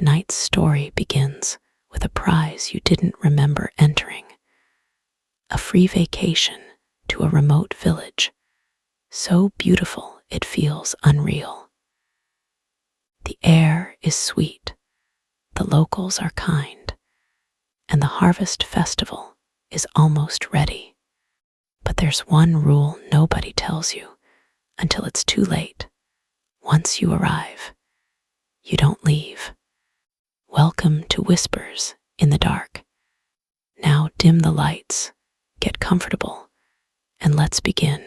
tonight's story begins with a prize you didn't remember entering. A free vacation to a remote village, so beautiful it feels unreal. The air is sweet, the locals are kind, and the harvest festival is almost ready. But there's one rule nobody tells you until it's too late. Once you arrive, you don't leave. Welcome to Whispers in the Dark. Now dim the lights, get comfortable, and let's begin.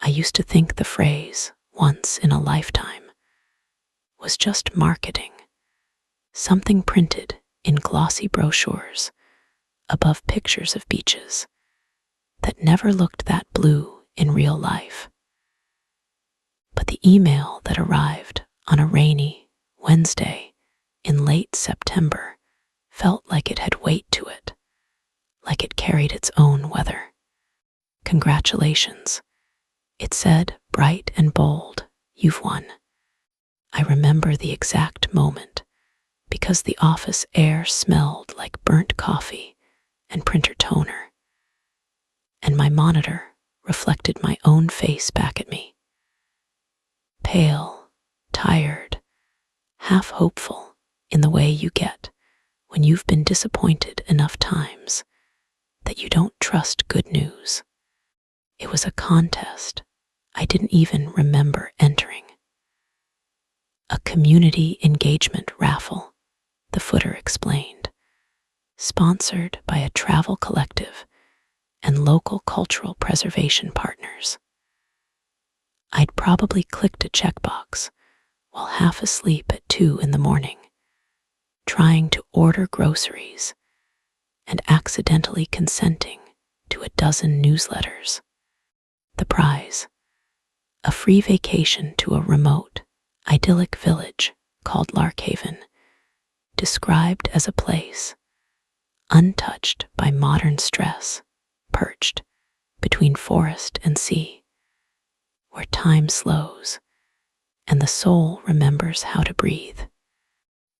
I used to think the phrase, once in a lifetime, was just marketing, something printed in glossy brochures above pictures of beaches that never looked that blue in real life. But the email that arrived on a rainy Wednesday in late September felt like it had weight to it, like it carried its own weather. Congratulations, it said, bright and bold, you've won. I remember the exact moment because the office air smelled like burnt coffee and printer toner, and my monitor reflected my own face back at me. Pale, tired, half hopeful in the way you get when you've been disappointed enough times that you don't trust good news. It was a contest I didn't even remember entering. A community engagement raffle, the footer explained, sponsored by a travel collective and local cultural preservation partners. I'd probably clicked a checkbox while half asleep at 2 a.m, trying to order groceries and accidentally consenting to a dozen newsletters. The prize, a free vacation to a remote, idyllic village called Larkhaven, described as a place untouched by modern stress, perched between forest and sea, where time slows and the soul remembers how to breathe.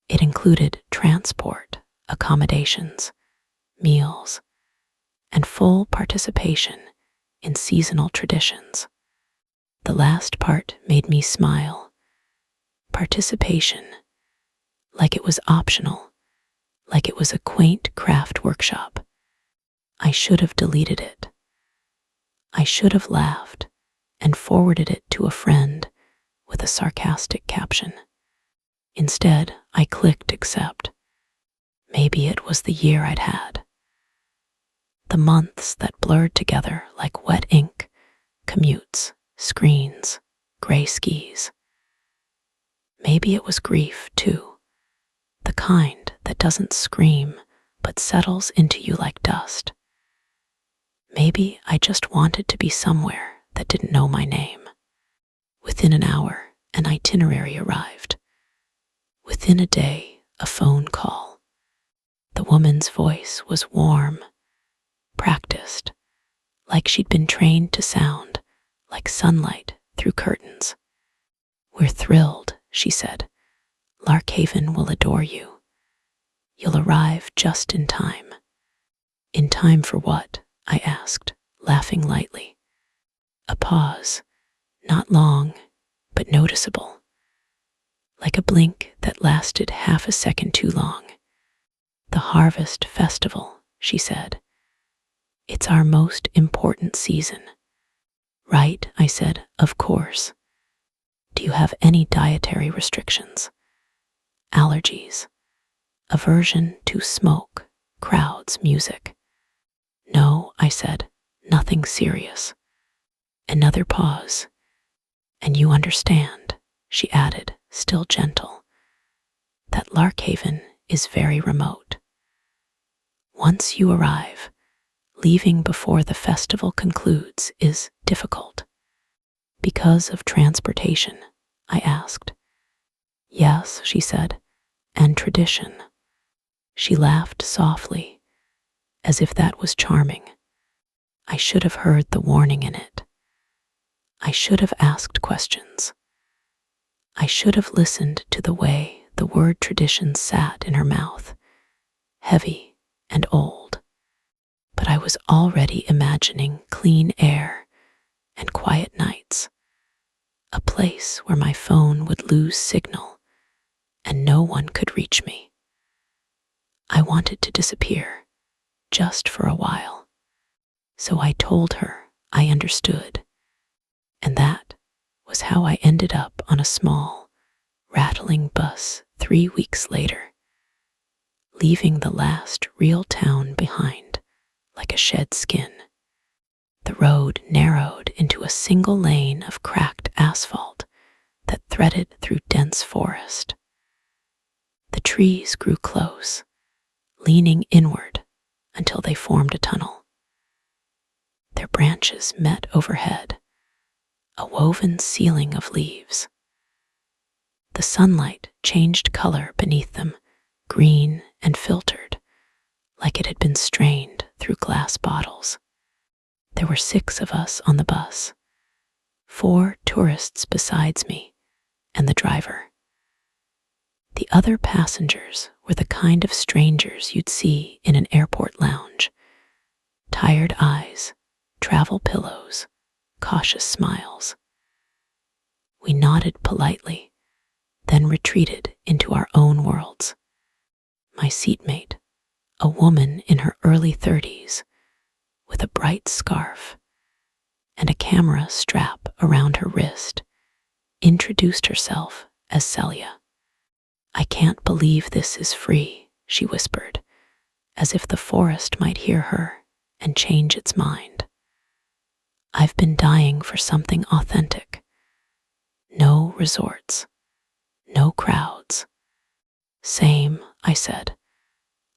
It included transport, accommodations, meals, and full participation in seasonal traditions. The last part made me smile. Participation, like it was optional, like it was a quaint craft workshop. I should have deleted it. I should have laughed and forwarded it to a friend with a sarcastic caption. Instead, I clicked accept. Maybe it was the year I'd had. The months that blurred together like wet ink, commutes, screens, gray skis. Maybe it was grief, too, the kind that doesn't scream but settles into you like dust. Maybe I just wanted to be somewhere that didn't know my name. Within an hour, an itinerary arrived. Within a day, a phone call. The woman's voice was warm, practiced, like she'd been trained to sound like sunlight through curtains. We're thrilled, she said. Larkhaven will adore you. You'll arrive just in time. In time for what? I asked, laughing lightly. A pause, not long, but noticeable. Like a blink that lasted half a second too long. The harvest festival, she said. It's our most important season. Right, I said, of course. Do you have any dietary restrictions? Allergies? Aversion to smoke, crowds, music? No, I said, nothing serious. Another pause. And you understand, she added, still gentle, that Larkhaven is very remote. Once you arrive, leaving before the festival concludes is difficult. Because of transportation, I asked. Yes, she said, and tradition. She laughed softly, as if that was charming. I should have heard the warning in it. I should have asked questions. I should have listened to the way the word tradition sat in her mouth, heavy and old. But I was already imagining clean air and quiet nights, a place where my phone would lose signal and no one could reach me. I wanted to disappear, just for a while. So I told her I understood, and that was how I ended up on a small, rattling bus 3 weeks later, leaving the last real town behind like a shed skin. The road narrowed into a single lane of cracked asphalt that threaded through dense forest. The trees grew close, leaning inward until they formed a tunnel. Their branches met overhead, a woven ceiling of leaves. The sunlight changed color beneath them, green and filtered, like it had been strained through glass bottles. There were 6 of us on the bus, 4 tourists besides me and the driver. The other passengers were the kind of strangers you'd see in an airport lounge. Tired eyes, travel pillows, cautious smiles. We nodded politely, then retreated into our own worlds. My seatmate, a woman in her early 30s, with a bright scarf and a camera strap around her wrist, introduced herself as Celia. "I can't believe this is free," she whispered, as if the forest might hear her and change its mind. "I've been dying for something authentic. No resorts, no crowds." "Same," I said.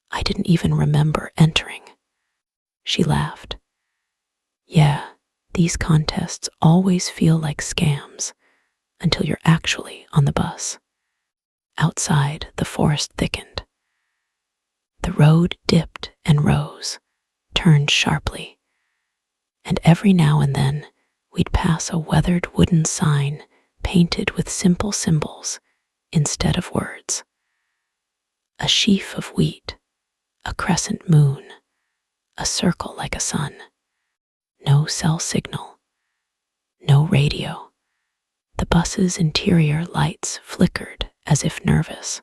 "I didn't even remember entering." She laughed. "Yeah, these contests always feel like scams until you're actually on the bus." Outside, the forest thickened. The road dipped and rose, turned sharply, and every now and then we'd pass a weathered wooden sign painted with simple symbols instead of words. A sheaf of wheat, a crescent moon, a circle like a sun. No cell signal, no radio. The bus's interior lights flickered as if nervous.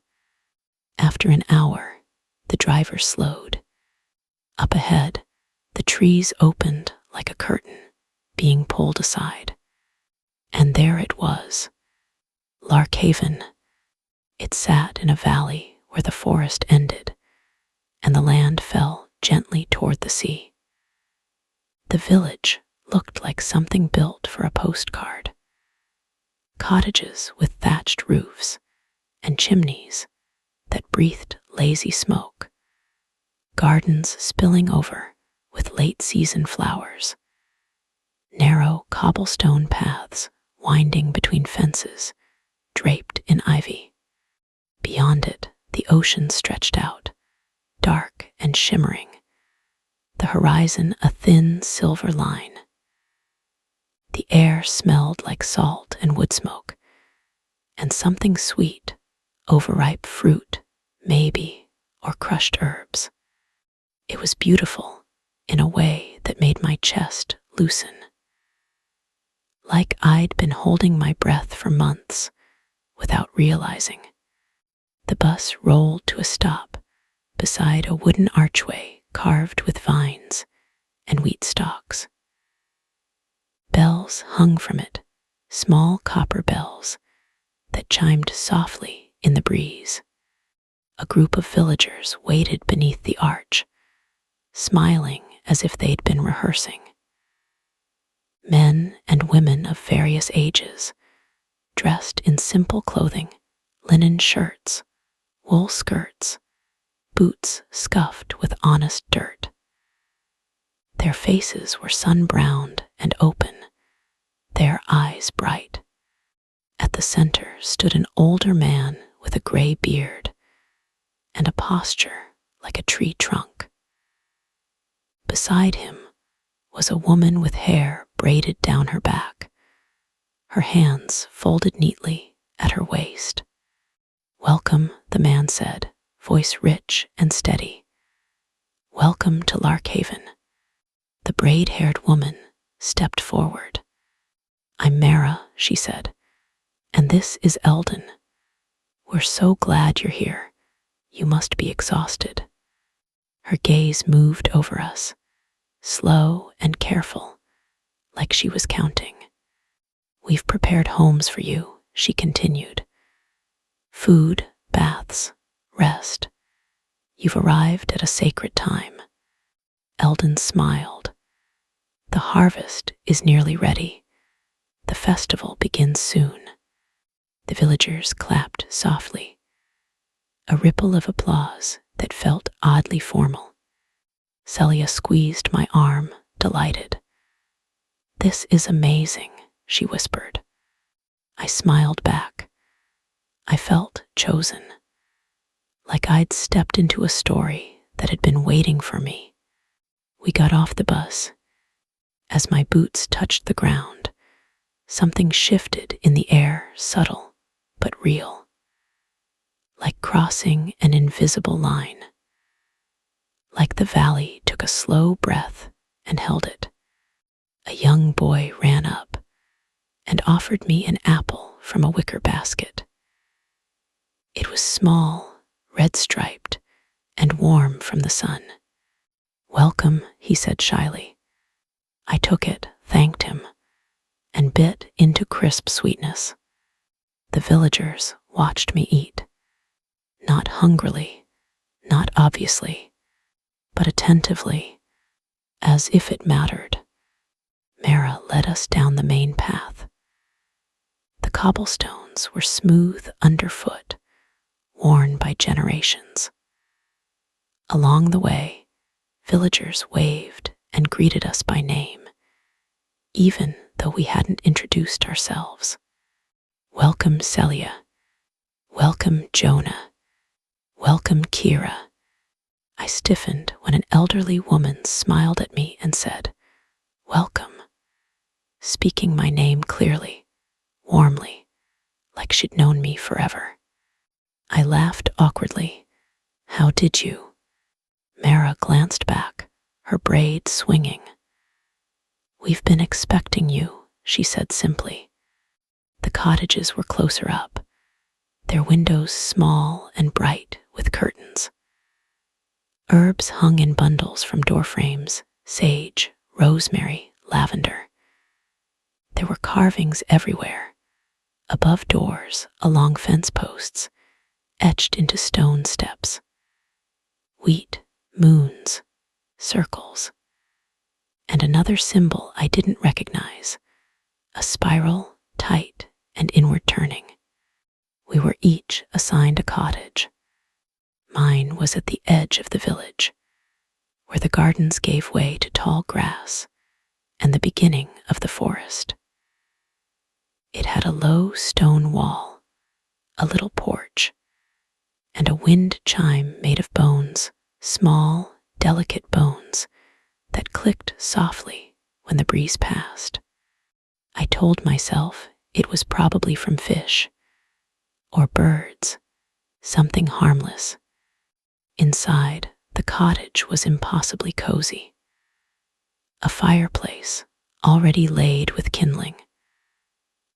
After an hour, the driver slowed. Up ahead, the trees opened like a curtain, being pulled aside. And there it was, Larkhaven. It sat in a valley where the forest ended, and the land fell gently toward the sea. The village looked like something built for a postcard. Cottages with thatched roofs and chimneys that breathed lazy smoke. Gardens spilling over with late-season flowers. Narrow cobblestone paths winding between fences, draped in ivy. Beyond it, the ocean stretched out, dark and shimmering, the horizon a thin silver line. The air smelled like salt and wood smoke, and something sweet, overripe fruit, maybe, or crushed herbs. It was beautiful in a way that made my chest loosen. Like I'd been holding my breath for months without realizing. The bus rolled to a stop beside a wooden archway carved with vines and wheat stalks. Bells hung from it, small copper bells that chimed softly in the breeze. A group of villagers waited beneath the arch, smiling as if they'd been rehearsing. Men and women of various ages, dressed in simple clothing, linen shirts, wool skirts, boots scuffed with honest dirt. Their faces were sun-browned and open, their eyes bright. At the center stood an older man with a gray beard and a posture like a tree trunk. Beside him was a woman with hair braided down her back, her hands folded neatly at her waist. Welcome, the man said, voice rich and steady. Welcome to Larkhaven. The braid-haired woman stepped forward. I'm Mara, she said, and this is Eldon. We're so glad you're here. You must be exhausted. Her gaze moved over us, slow and careful, like she was counting. We've prepared homes for you, she continued. Food, baths, rest. You've arrived at a sacred time. Eldon smiled. The harvest is nearly ready. The festival begins soon. The villagers clapped softly. A ripple of applause that felt oddly formal. Celia squeezed my arm, delighted. This is amazing, she whispered. I smiled back. I felt chosen, like I'd stepped into a story that had been waiting for me. We got off the bus. As my boots touched the ground, something shifted in the air, subtle but real, like crossing an invisible line. Like the valley took a slow breath and held it. A young boy ran up and offered me an apple from a wicker basket. It was small, red-striped, and warm from the sun. Welcome, he said shyly. I took it, thanked him, and bit into crisp sweetness. The villagers watched me eat. Not hungrily, not obviously, but attentively, as if it mattered. Mara led us down the main path. The cobblestones were smooth underfoot, worn by generations. Along the way, villagers waved and greeted us by name, even though we hadn't introduced ourselves. Welcome, Celia. Welcome, Jonah. Welcome, Kira. I stiffened when an elderly woman smiled at me and said, Welcome, speaking my name clearly, warmly, like she'd known me forever. I laughed awkwardly. How did you? Mara glanced back, her braid swinging. We've been expecting you, she said simply. The cottages were closer up, their windows small and bright with curtains. Herbs hung in bundles from doorframes, sage, rosemary, lavender. There were carvings everywhere, above doors, along fence posts, etched into stone steps. Wheat, moons, circles, and another symbol I didn't recognize, a spiral, tight and inward turning. We were each assigned a cottage. Mine was at the edge of the village, where the gardens gave way to tall grass and the beginning of the forest. It had a low stone wall, a little porch, and a wind chime made of bones, small, delicate bones that clicked softly when the breeze passed. I told myself it was probably from fish or birds, something harmless. Inside, the cottage was impossibly cozy. A fireplace, already laid with kindling.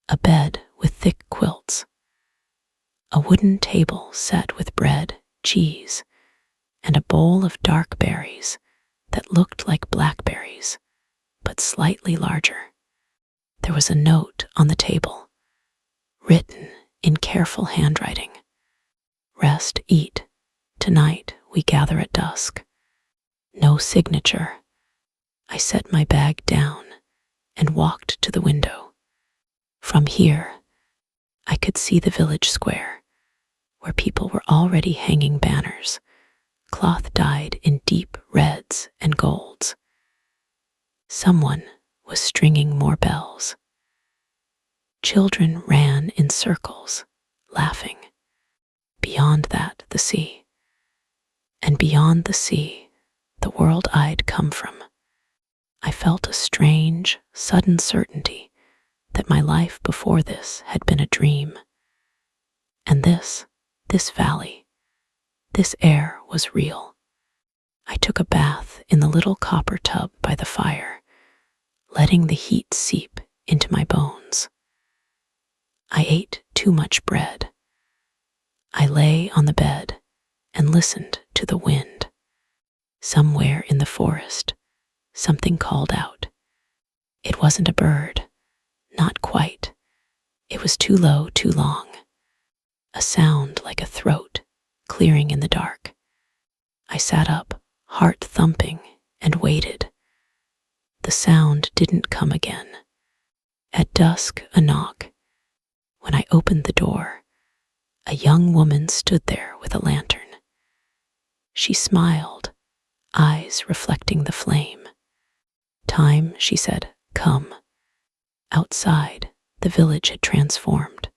A bed with thick quilts. A wooden table set with bread, cheese, and a bowl of dark berries that looked like blackberries, but slightly larger. There was a note on the table, written in careful handwriting. Rest, eat. Tonight we gather at dusk. No signature. I set my bag down and walked to the window. From here, I could see the village square, where people were already hanging banners, cloth dyed in deep reds and golds. Someone was stringing more bells. Children ran in circles, laughing. Beyond that, the sea. And beyond the sea, the world I'd come from. I felt a strange, sudden certainty that my life before this had been a dream. And this This valley, this air was real. I took a bath in the little copper tub by the fire, letting the heat seep into my bones. I ate too much bread. I lay on the bed and listened to the wind. Somewhere in the forest, something called out. It wasn't a bird, not quite. It was too low, too long. A sound like a throat clearing in the dark. I sat up, heart thumping, and waited. The sound didn't come again. At dusk, a knock. When I opened the door, a young woman stood there with a lantern. She smiled, eyes reflecting the flame. "Time," she said, "come." Outside, the village had transformed.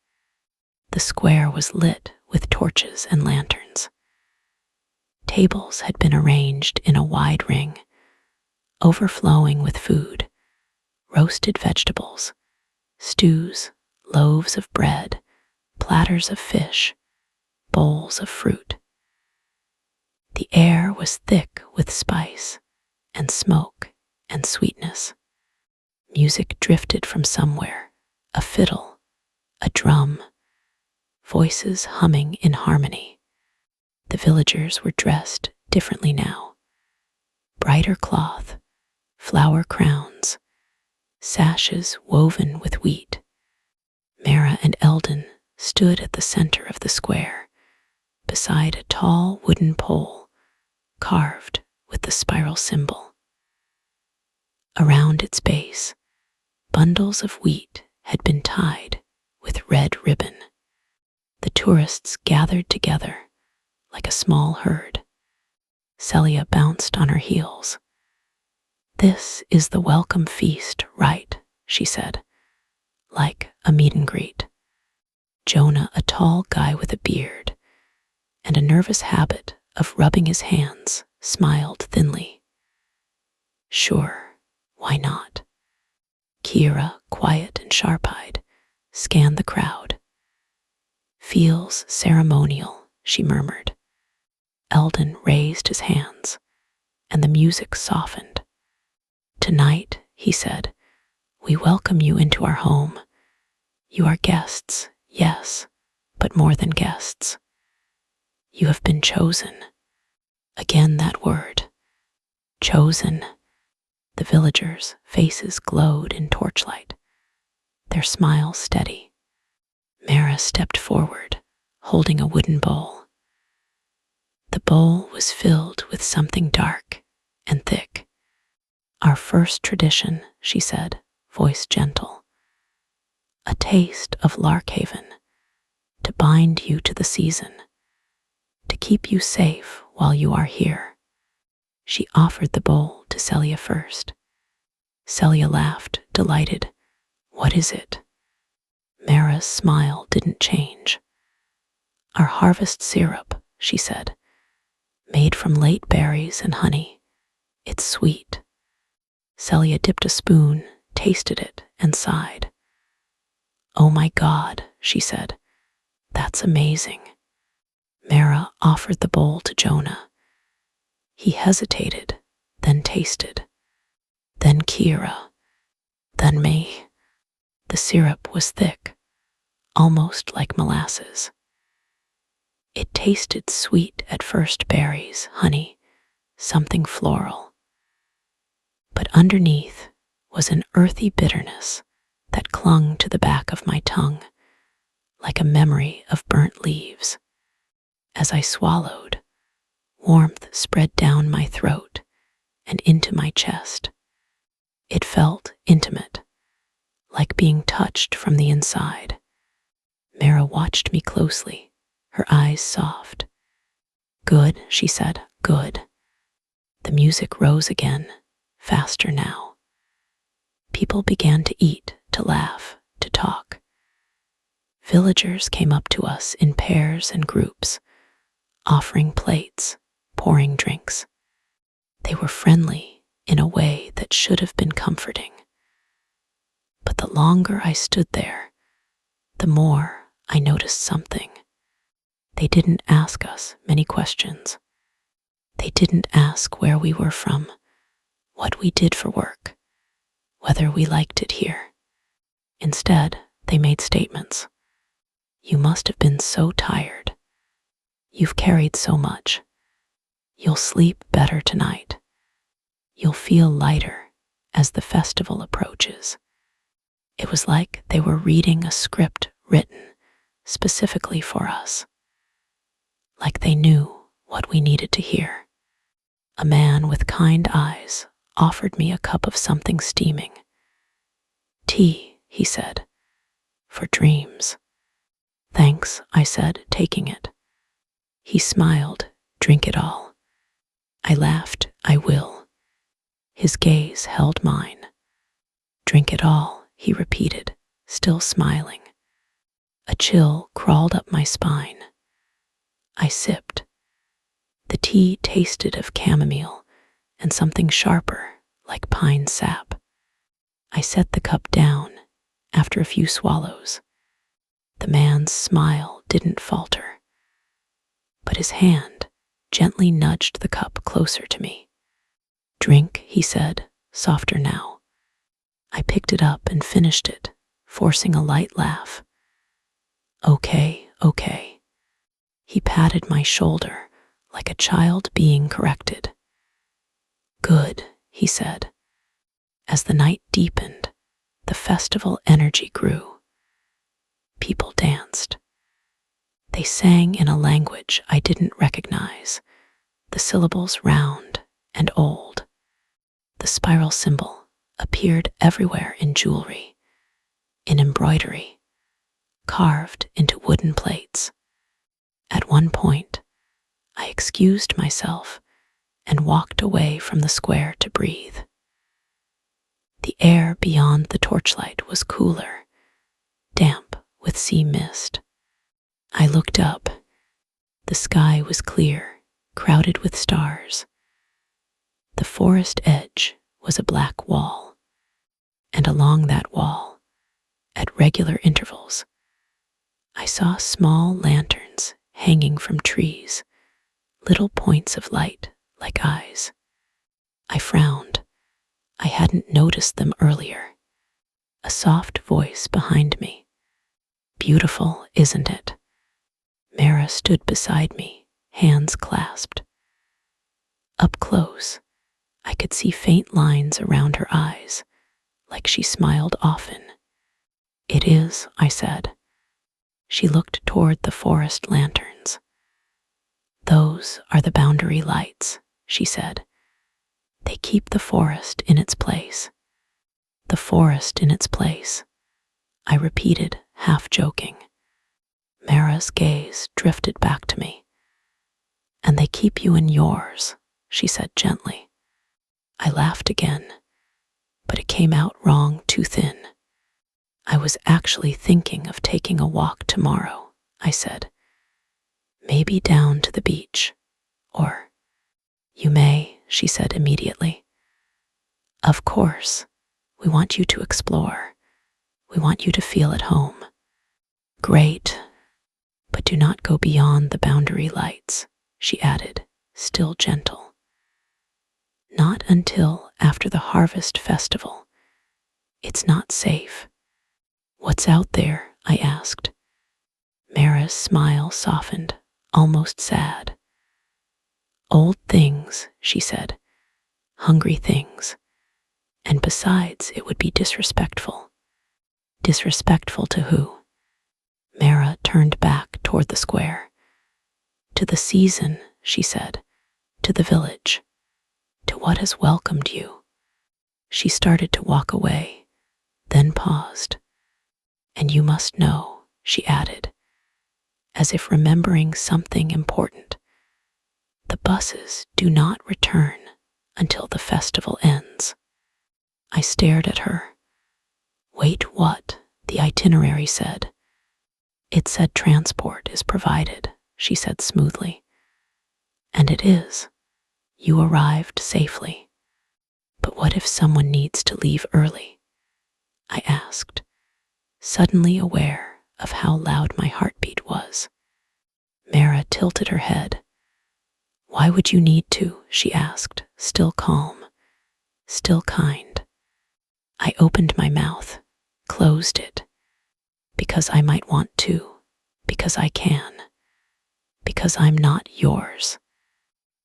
The square was lit with torches and lanterns. Tables had been arranged in a wide ring, overflowing with food, roasted vegetables, stews, loaves of bread, platters of fish, bowls of fruit. The air was thick with spice and smoke and sweetness. Music drifted from somewhere, a fiddle, a drum, voices humming in harmony. The villagers were dressed differently now. Brighter cloth, flower crowns, sashes woven with wheat. Mara and Eldon stood at the center of the square, beside a tall wooden pole carved with the spiral symbol. Around its base, bundles of wheat had been tied with red ribbon. The tourists gathered together like a small herd. Celia bounced on her heels. "This is the welcome feast, right?" she said, like a meet and greet. Jonah, a tall guy with a beard and a nervous habit of rubbing his hands, smiled thinly. "Sure, why not?" Kira, quiet and sharp-eyed, scanned the crowd. "Feels ceremonial," she murmured. Eldon raised his hands, and the music softened. "Tonight," he said, "we welcome you into our home. You are guests, yes, but more than guests. You have been chosen." Again that word, chosen. The villagers' faces glowed in torchlight, their smiles steady. Mara stepped forward, holding a wooden bowl. The bowl was filled with something dark and thick. "Our first tradition," she said, voice gentle. "A taste of Larkhaven, to bind you to the season, to keep you safe while you are here." She offered the bowl to Celia first. Celia laughed, delighted. "What is it?" Mara's smile didn't change. "Our harvest syrup," she said, "made from late berries and honey. It's sweet." Celia dipped a spoon, tasted it, and sighed. "Oh my God," she said, "that's amazing." Mara offered the bowl to Jonah. He hesitated, then tasted, then Kira, then me. The syrup was thick, almost like molasses. It tasted sweet at first, berries, honey, something floral. But underneath was an earthy bitterness that clung to the back of my tongue, like a memory of burnt leaves. As I swallowed, warmth spread down my throat and into my chest. It felt intimate, like being touched from the inside. Mara watched me closely, her eyes soft. "Good," she said, "good." The music rose again, faster now. People began to eat, to laugh, to talk. Villagers came up to us in pairs and groups, offering plates, pouring drinks. They were friendly in a way that should have been comforting. But the longer I stood there, the more I noticed something. They didn't ask us many questions. They didn't ask where we were from, what we did for work, whether we liked it here. Instead, they made statements. You must have been so tired. You've carried so much. You'll sleep better tonight. You'll feel lighter as the festival approaches. It was like they were reading a script written specifically for us. Like they knew what we needed to hear. A man with kind eyes offered me a cup of something steaming. Tea, he said, for dreams. Thanks, I said, taking it. He smiled, drink it all. I laughed, I will. His gaze held mine. Drink it all, he repeated, still smiling. A chill crawled up my spine. I sipped. The tea tasted of chamomile and something sharper, like pine sap. I set the cup down after a few swallows. The man's smile didn't falter, but his hand gently nudged the cup closer to me. Drink, he said, softer now. I picked it up and finished it, forcing a light laugh. Okay, okay. He patted my shoulder like a child being corrected. Good, he said. As the night deepened, the festival energy grew. People danced. They sang in a language I didn't recognize, the syllables round and old. The spiral symbol appeared everywhere in jewelry, in embroidery, carved into wooden plates. At one point, I excused myself and walked away from the square to breathe. The air beyond the torchlight was cooler, damp with sea mist. I looked up. The sky was clear, crowded with stars. The forest edge was a black wall, and along that wall, at regular intervals, I saw small lanterns hanging from trees, little points of light like eyes. I frowned. I hadn't noticed them earlier. A soft voice behind me. Beautiful, isn't it? Mara stood beside me, hands clasped. Up close, I could see faint lines around her eyes, like she smiled often. It is, I said. She looked toward the forest lanterns. Those are the boundary lights, she said. They keep the forest in its place. The forest in its place, I repeated, half joking. Mara's gaze drifted back to me. And they keep you in yours, she said gently. I laughed again, but it came out wrong, too thin. I was actually thinking of taking a walk tomorrow, I said. Maybe down to the beach, or... You may, she said immediately. Of course, we want you to explore. We want you to feel at home. Great, but do not go beyond the boundary lights, she added, still gentle. Not until after the harvest festival. It's not safe. What's out there? I asked. Mara's smile softened, almost sad. Old things, she said. Hungry things. And besides, it would be disrespectful. Disrespectful to who? Mara turned back toward the square. To the season, she said. To the village. To what has welcomed you. She started to walk away, then paused. And you must know, she added, as if remembering something important. The buses do not return until the festival ends. I stared at her. Wait, what? The itinerary said. It said transport is provided, she said smoothly. And it is. You arrived safely. But what if someone needs to leave early? I asked, suddenly aware of how loud my heartbeat was. Mara tilted her head. Why would you need to? She asked, still calm, still kind. I opened my mouth, closed it, because I might want to, because I can, because I'm not yours.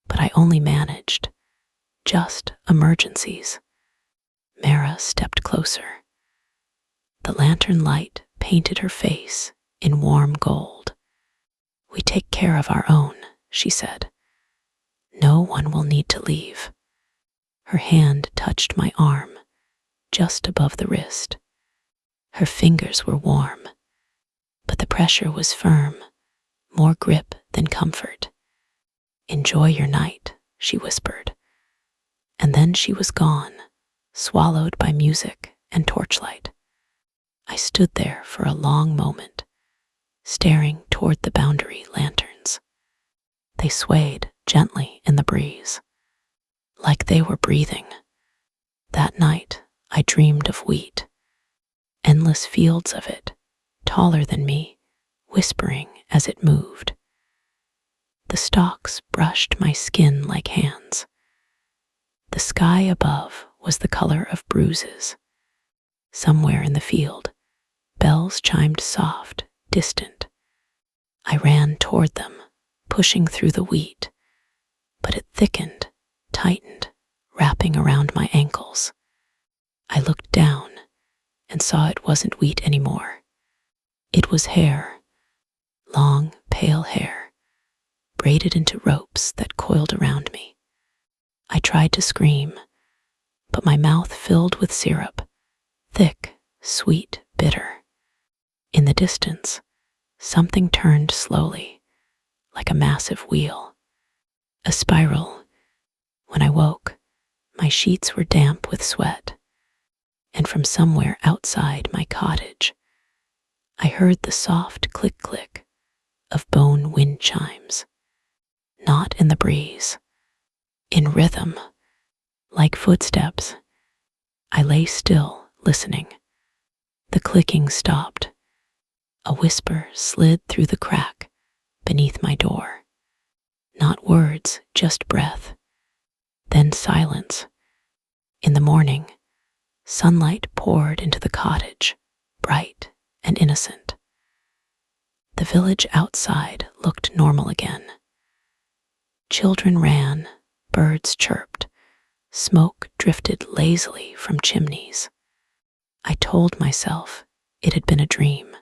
But I only managed just emergencies. Mara stepped closer. The lantern light painted her face in warm gold. We take care of our own, she said. No one will need to leave. Her hand touched my arm, just above the wrist. Her fingers were warm, but the pressure was firm, more grip than comfort. Enjoy your night, she whispered. And then she was gone, swallowed by music and torchlight. I stood there for a long moment, staring toward the boundary lanterns. They swayed gently in the breeze, like they were breathing. That night, I dreamed of wheat, endless fields of it, taller than me, whispering as it moved. The stalks brushed my skin like hands. The sky above was the color of bruises. Somewhere in the field, bells chimed soft, distant. I ran toward them, pushing through the wheat, but it thickened, tightened, wrapping around my ankles. I looked down and saw it wasn't wheat anymore. It was hair, long, pale hair, braided into ropes that coiled around me. I tried to scream, but my mouth filled with syrup, thick, sweet, bitter. In the distance, something turned slowly, like a massive wheel, a spiral. When I woke, my sheets were damp with sweat, and from somewhere outside my cottage, I heard the soft click-click of bone wind chimes, not in the breeze, in rhythm, like footsteps. I lay still, listening. The clicking stopped. A whisper slid through the crack beneath my door. Not words, just breath. Then silence. In the morning, sunlight poured into the cottage, bright and innocent. The village outside looked normal again. Children ran, birds chirped, smoke drifted lazily from chimneys. I told myself it had been a dream.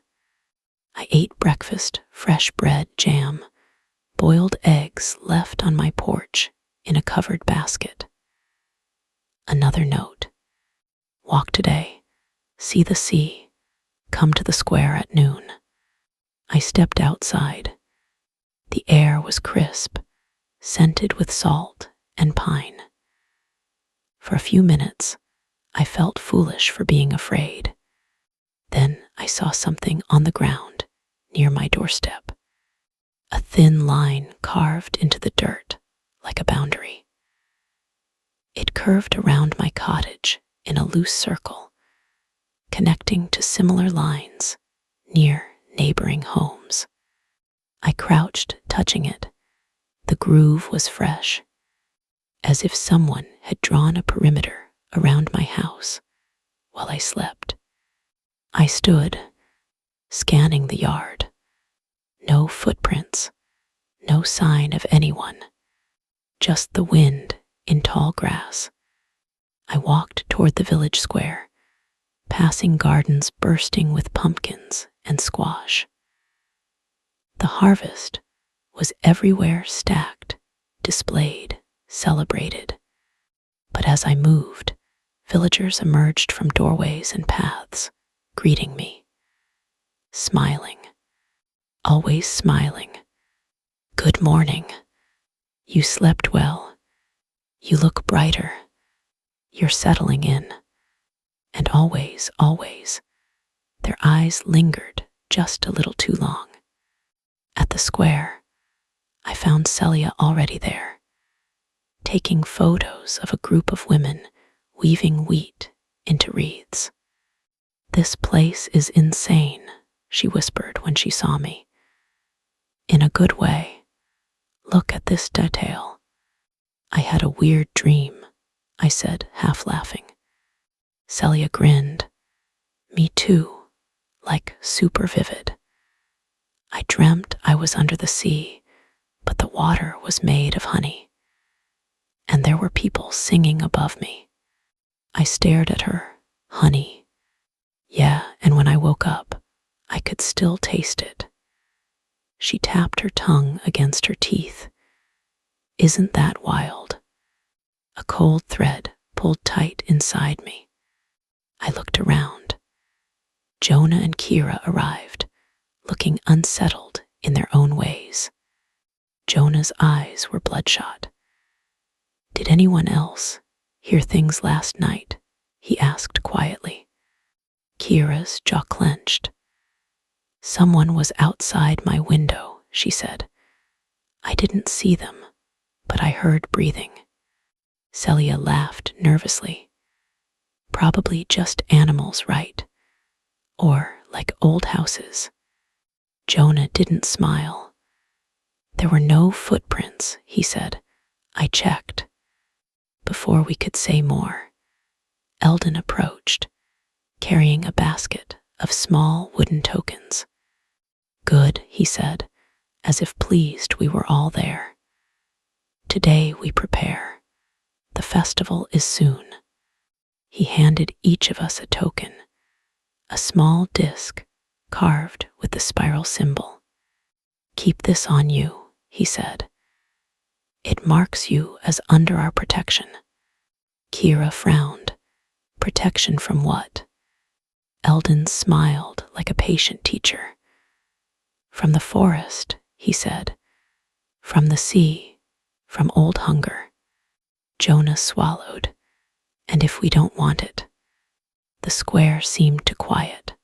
I ate breakfast, fresh bread, jam, boiled eggs left on my porch in a covered basket. Another note. Walk today, see the sea, come to the square at noon. I stepped outside. The air was crisp, scented with salt and pine. For a few minutes, I felt foolish for being afraid. Then I saw something on the ground near my doorstep, a thin line carved into the dirt like a boundary. It curved around my cottage in a loose circle, connecting to similar lines near neighboring homes. I crouched, touching it. The groove was fresh, as if someone had drawn a perimeter around my house while I slept. I stood, scanning the yard. No footprints, no sign of anyone, just the wind in tall grass. I walked toward the village square, passing gardens bursting with pumpkins and squash. The harvest was everywhere stacked, displayed, celebrated. But as I moved, villagers emerged from doorways and paths, greeting me, smiling, always smiling. Good morning. You slept well. You look brighter. You're settling in. And always, always, their eyes lingered just a little too long. At the square, I found Celia already there, taking photos of a group of women weaving wheat into wreaths. This place is insane, she whispered when she saw me. in a good way. Look at this detail. I had a weird dream, I said, half laughing. Celia grinned. Me too, like super vivid. I dreamt I was under the sea, but the water was made of honey. And there were people singing above me. I stared at her. Honey. Yeah, and when I woke up, I could still taste it. She tapped her tongue against her teeth. Isn't that wild? A cold thread pulled tight inside me. I looked around. Jonah and Kira arrived, looking unsettled in their own ways. Jonah's eyes were bloodshot. Did anyone else hear things last night? He asked quietly. Kira's jaw clenched. Someone was outside my window, she said. I didn't see them, but I heard breathing. Celia laughed nervously. Probably just animals, right? Or like old houses. Jonah didn't smile. There were no footprints, he said. I checked. Before we could say more, Eldon approached, carrying a basket of small wooden tokens. Good, he said, as if pleased we were all there. Today we prepare. The festival is soon. He handed each of us a token, a small disc carved with the spiral symbol. Keep this on you, he said. It marks you as under our protection. Kira frowned. Protection from what? Eldon smiled like a patient teacher. From the forest, he said. From the sea, from old hunger. Jonah swallowed. And if we don't want it? The square seemed to quiet.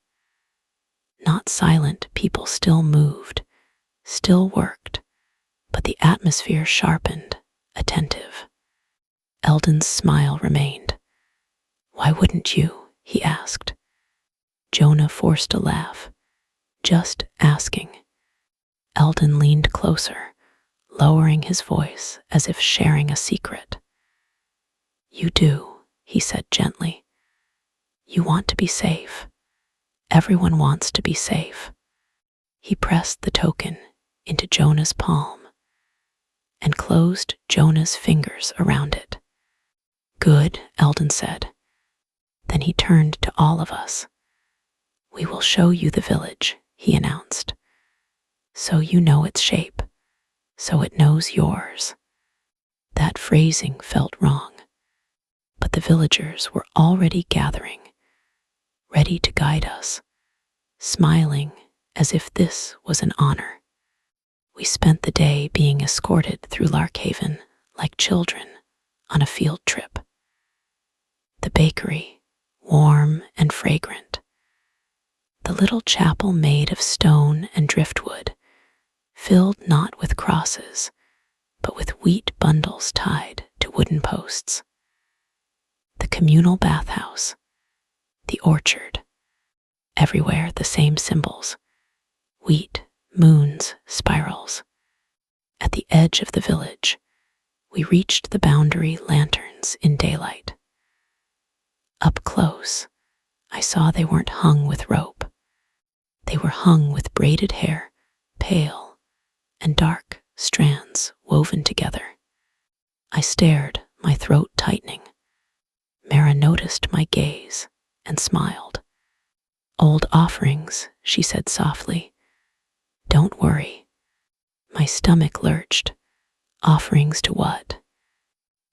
Not silent, people still moved, still worked, but the atmosphere sharpened, attentive. Eldon's smile remained. Why wouldn't you? He asked. Jonah forced a laugh. Just asking. Eldon leaned closer, lowering his voice as if sharing a secret. You do, he said gently. You want to be safe. Everyone wants to be safe. He pressed the token into Jonah's palm and closed Jonah's fingers around it. Good, Eldon said. Then he turned to all of us. We will show you the village, he announced. So you know its shape, so it knows yours. That phrasing felt wrong, but the villagers were already gathering, ready to guide us, smiling as if this was an honor. We spent the day being escorted through Larkhaven like children on a field trip. The bakery, warm and fragrant. The little chapel made of stone and driftwood, filled not with crosses, but with wheat bundles tied to wooden posts. The communal bathhouse, the orchard, everywhere the same symbols, wheat, moons, spirals. At the edge of the village, we reached the boundary lanterns in daylight. Up close, I saw they weren't hung with rope. They were hung with braided hair, pale and dark strands woven together. I stared, my throat tightening. Mara noticed my gaze and smiled. Old offerings, she said softly. Don't worry. My stomach lurched. Offerings to what?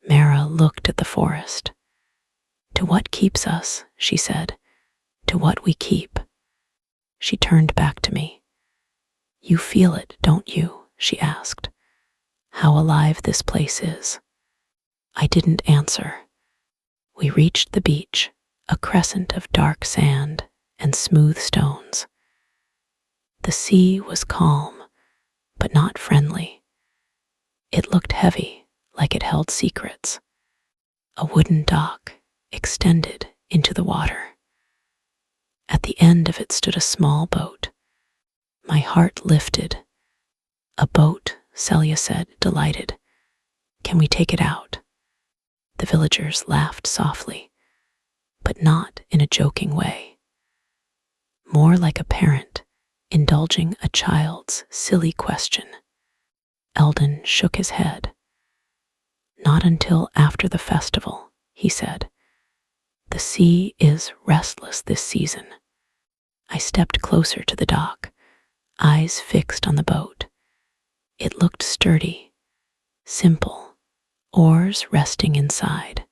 Mara looked at the forest. To what keeps us, she said. To what we keep. She turned back to me. You feel it, don't you? She asked. How alive this place is. I didn't answer. We reached the beach, a crescent of dark sand and smooth stones. The sea was calm, but not friendly. It looked heavy, like it held secrets. A wooden dock extended into the water. At the end of it stood a small boat. My heart lifted. A boat, Celia said, delighted. Can we take it out? The villagers laughed softly, but not in a joking way. More like a parent indulging a child's silly question. Eldon shook his head. Not until after the festival, he said. The sea is restless this season. I stepped closer to the dock, eyes fixed on the boat. It looked sturdy, simple, oars resting inside.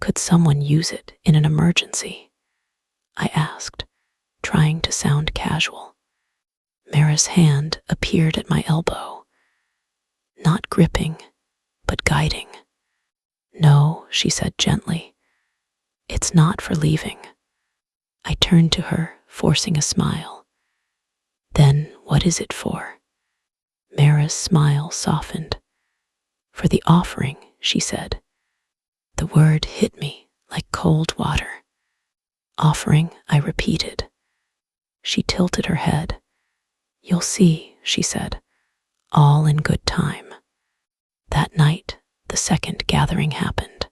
Could someone use it in an emergency? I asked, trying to sound casual. Mara's hand appeared at my elbow, not gripping, but guiding. No, she said gently. It's not for leaving. I turned to her, forcing a smile. Then what is it for? Mara's smile softened. For the offering, she said. The word hit me like cold water. Offering, I repeated. She tilted her head. You'll see, she said, all in good time. That night, the second gathering happened.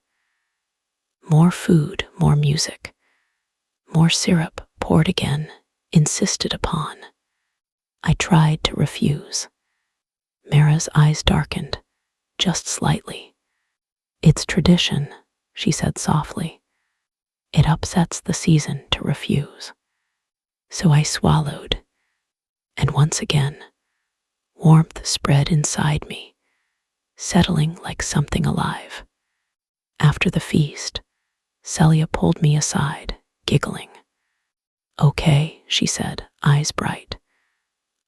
More food, more music. More syrup poured again, insisted upon. I tried to refuse. Mara's eyes darkened, just slightly. It's tradition, she said softly. It upsets the season to refuse. So I swallowed, and once again, warmth spread inside me, settling like something alive. After the feast, Celia pulled me aside, giggling. Okay, she said, eyes bright.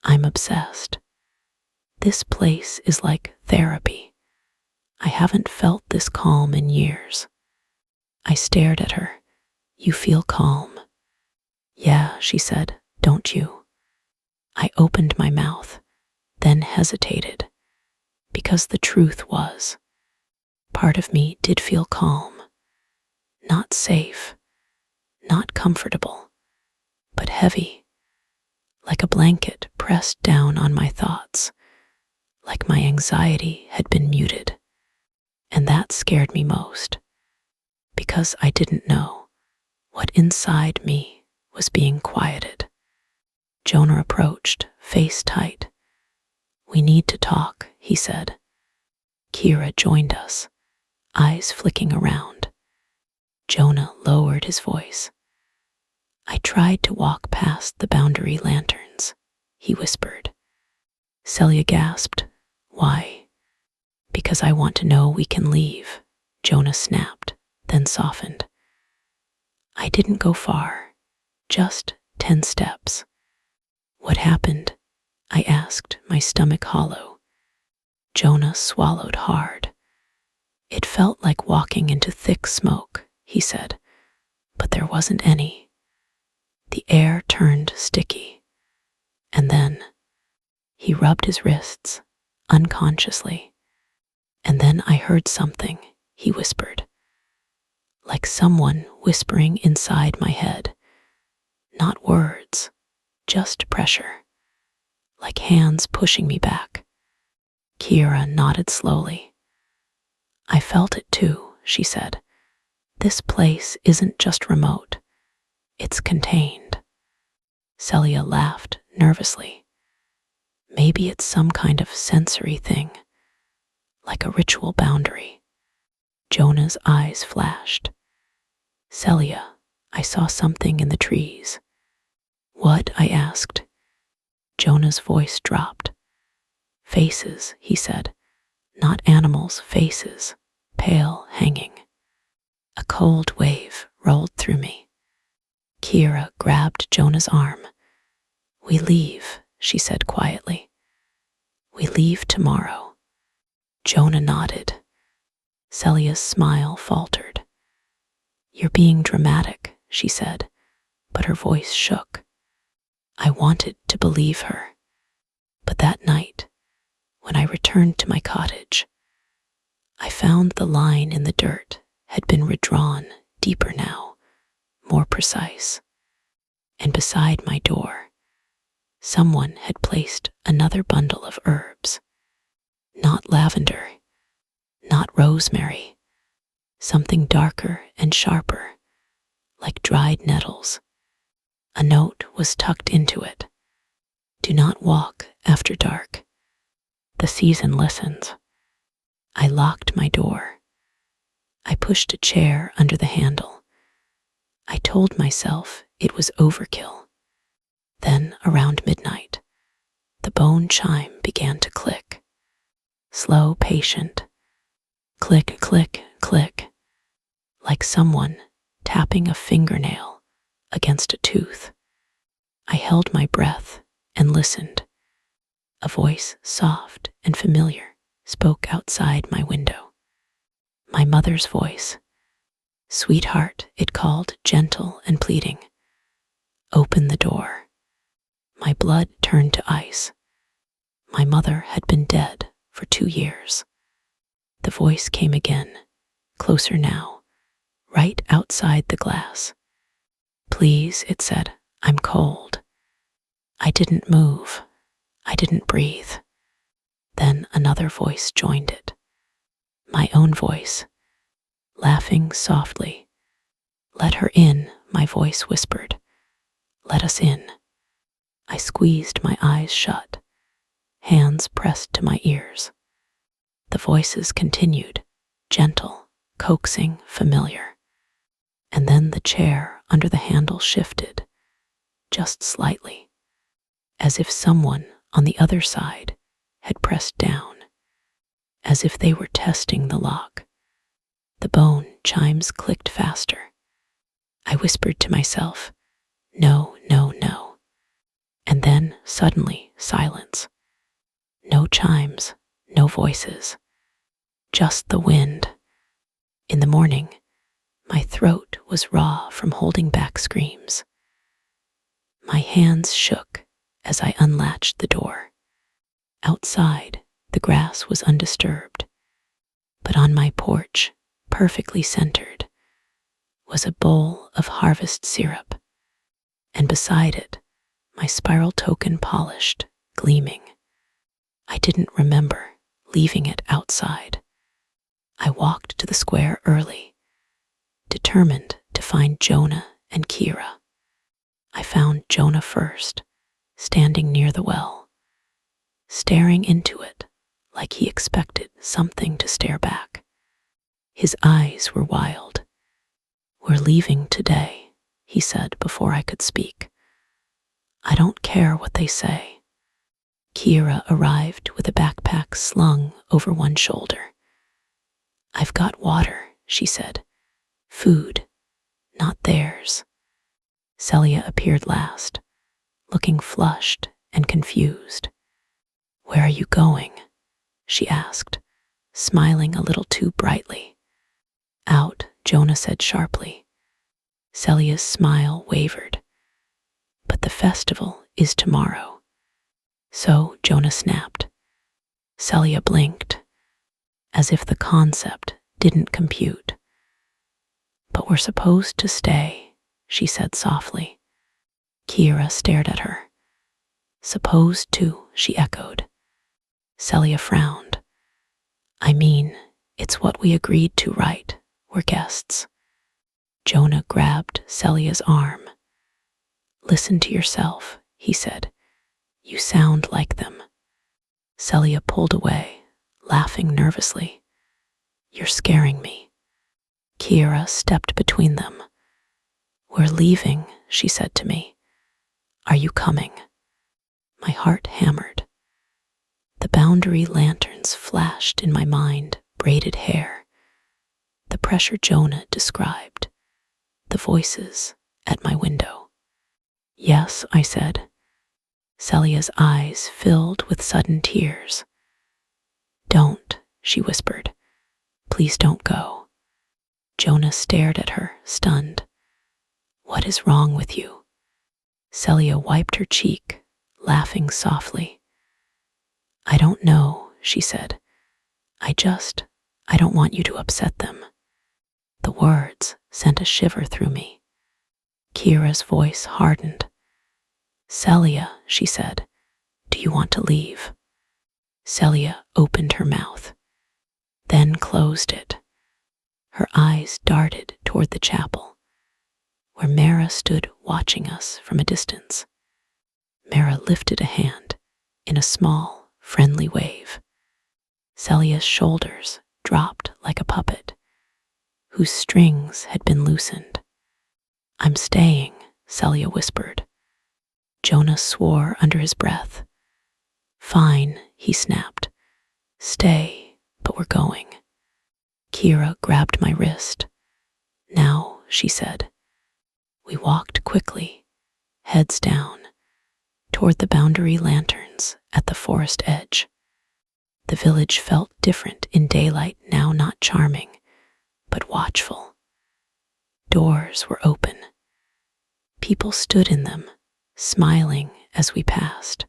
I'm obsessed. This place is like therapy. I haven't felt this calm in years. I stared at her. You feel calm. Yeah, she said, don't you? I opened my mouth, then hesitated, because the truth was, part of me did feel calm, not safe, not comfortable, but heavy, like a blanket pressed down on my thoughts, like my anxiety had been muted. And that scared me most, because I didn't know what inside me was being quieted. Jonah approached, face tight. We need to talk, he said. Kira joined us, eyes flicking around. Jonah lowered his voice. I tried to walk past the boundary lanterns, he whispered. Celia gasped. Why? Because I want to know we can leave, Jonah snapped, then softened. I didn't go far, just 10 steps. What happened? I asked, my stomach hollow. Jonah swallowed hard. It felt like walking into thick smoke, he said, but there wasn't any. The air turned sticky. And then he rubbed his wrists, unconsciously. And then I heard something, he whispered. Like someone whispering inside my head. Not words, just pressure. Like hands pushing me back. Kira nodded slowly. I felt it too, she said. This place isn't just remote. It's contained. Celia laughed nervously. Maybe it's some kind of sensory thing, like a ritual boundary. Jonah's eyes flashed. Celia, I saw something in the trees. What? I asked. Jonah's voice dropped. Faces, he said. Not animals, faces, pale, hanging. A cold wave rolled through me. Kira grabbed Jonah's arm. We leave, she said quietly. We leave tomorrow. Jonah nodded. Celia's smile faltered. You're being dramatic, she said, but her voice shook. I wanted to believe her. But that night, when I returned to my cottage, I found the line in the dirt had been redrawn deeper now, more precise. And beside my door, Someone had placed another bundle of herbs. Not lavender, not rosemary, something darker and sharper, like dried nettles. A note was tucked into it. Do not walk after dark. The season listens. I locked my door. I pushed a chair under the handle. I told myself it was overkill. Then, around midnight, the bone chime began to click. Slow, patient. Click, click, click. Like someone tapping a fingernail against a tooth. I held my breath and listened. A voice, soft and familiar, spoke outside my window. My mother's voice. Sweetheart, it called, gentle and pleading. Open the door. My blood turned to ice. My mother had been dead for 2 years. The voice came again, closer now, right outside the glass. Please, it said, I'm cold. I didn't move. I didn't breathe. Then another voice joined it. My own voice, laughing softly. Let her in, my voice whispered. Let us in. I squeezed my eyes shut, hands pressed to my ears. The voices continued, gentle, coaxing, familiar. And then the chair under the handle shifted, just slightly, as if someone on the other side had pressed down, as if they were testing the lock. The bone chimes clicked faster. I whispered to myself, no, no, no. And then, suddenly, silence. No chimes, no voices, just the wind. In the morning, my throat was raw from holding back screams. My hands shook as I unlatched the door. Outside, the grass was undisturbed, but on my porch, perfectly centered, was a bowl of harvest syrup, and beside it, my spiral token polished, gleaming. I didn't remember leaving it outside. I walked to the square early, determined to find Jonah and Kira. I found Jonah first, standing near the well, staring into it like he expected something to stare back. His eyes were wild. We're leaving today, he said before I could speak. I don't care what they say. Kira arrived with a backpack slung over one shoulder. I've got water, she said. Food, not theirs. Celia appeared last, looking flushed and confused. Where are you going? She asked, smiling a little too brightly. Out, Jonah said sharply. Celia's smile wavered. But the festival is tomorrow. So Jonah snapped. Celia blinked, as if the concept didn't compute. But we're supposed to stay, she said softly. Kira stared at her. Supposed to, she echoed. Celia frowned. I mean, it's what we agreed to, right? We're guests. Jonah grabbed Celia's arm. Listen to yourself, he said. You sound like them. Celia pulled away, laughing nervously. You're scaring me. Kira stepped between them. We're leaving, she said to me. Are you coming? My heart hammered. The boundary lanterns flashed in my mind, braided hair. The pressure Jonah described. The voices at my window. Yes, I said. Celia's eyes filled with sudden tears. Don't, she whispered. Please don't go. Jonah stared at her, stunned. What is wrong with you? Celia wiped her cheek, laughing softly. I don't know, she said. I don't want you to upset them. The words sent a shiver through me. Kira's voice hardened. Celia, she said, do you want to leave? Celia opened her mouth, then closed it. Her eyes darted toward the chapel, where Mara stood watching us from a distance. Mara lifted a hand in a small, friendly wave. Celia's shoulders dropped like a puppet, whose strings had been loosened. I'm staying, Celia whispered. Jonah swore under his breath. Fine, he snapped. Stay, but we're going. Kira grabbed my wrist. Now, she said. We walked quickly, heads down, toward the boundary lanterns at the forest edge. The village felt different in daylight, now not charming, but watchful. Doors were open. People stood in them, smiling as we passed.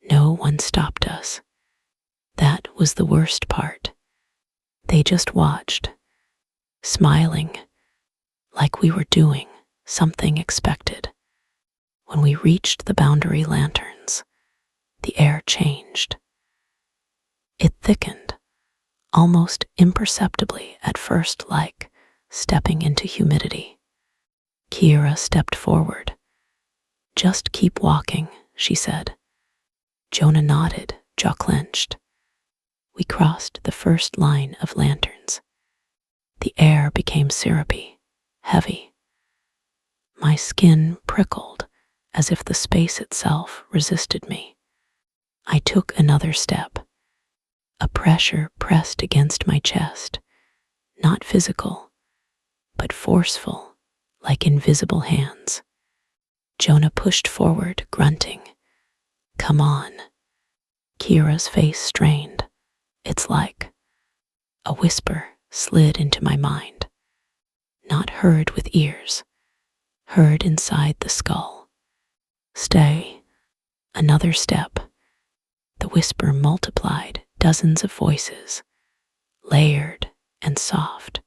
No one stopped us. That was the worst part. They just watched, smiling, like we were doing something expected. When we reached the boundary lanterns, the air changed. It thickened, almost imperceptibly at first, like stepping into humidity. Kira stepped forward. Just keep walking, she said. Jonah nodded, jaw clenched. We crossed the first line of lanterns. The air became syrupy, heavy. My skin prickled as if the space itself resisted me. I took another step. A pressure pressed against my chest, not physical, but forceful, like invisible hands. Jonah pushed forward, grunting. Come on. Kira's face strained. It's like a whisper slid into my mind, not heard with ears, heard inside the skull. Stay. Another step. The whisper multiplied, dozens of voices, layered and soft.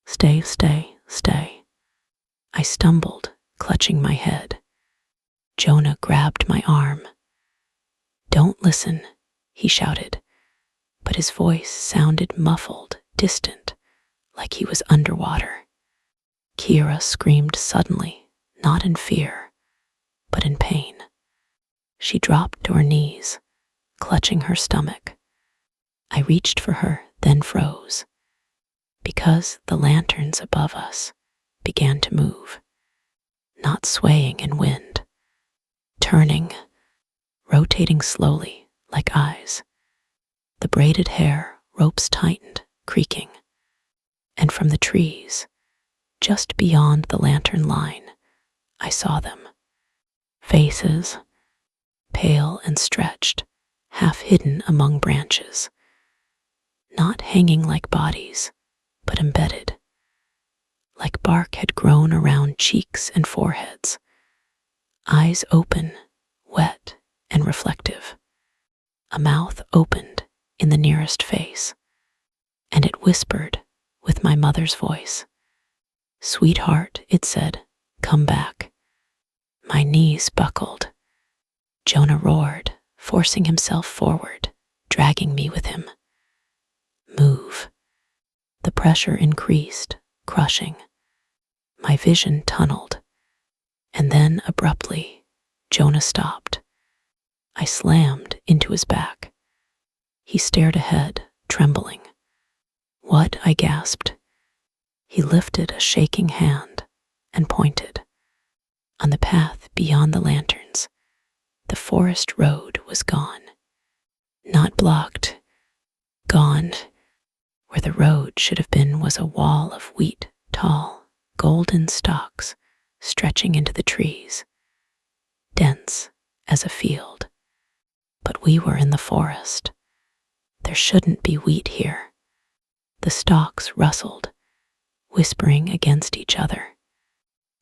Stay, stay, stay. I stumbled, clutching my head. Jonah grabbed my arm. Don't listen, he shouted, but his voice sounded muffled, distant, like he was underwater. Kira screamed suddenly, not in fear, but in pain. She dropped to her knees, clutching her stomach. I reached for her, then froze, because the lanterns above us began to move, not swaying in wind, turning, rotating slowly like eyes. The braided hair, ropes tightened, creaking, and from the trees, just beyond the lantern line, I saw them. Faces, pale and stretched, half hidden among branches, not hanging like bodies, but embedded, like bark had grown around cheeks and foreheads, eyes open, wet and reflective. A mouth opened in the nearest face, and it whispered with my mother's voice. Sweetheart, it said, come back. My knees buckled. Jonah roared, forcing himself forward, dragging me with him. Move. The pressure increased, crushing. My vision tunneled, and then abruptly, Jonah stopped. I slammed into his back. He stared ahead, trembling. What? I gasped. He lifted a shaking hand and pointed. On the path beyond the lanterns, the forest road was gone. Not blocked, gone. Where the road should have been was a wall of wheat, tall, golden stalks stretching into the trees, dense as a field. But we were in the forest. There shouldn't be wheat here. The stalks rustled, whispering against each other,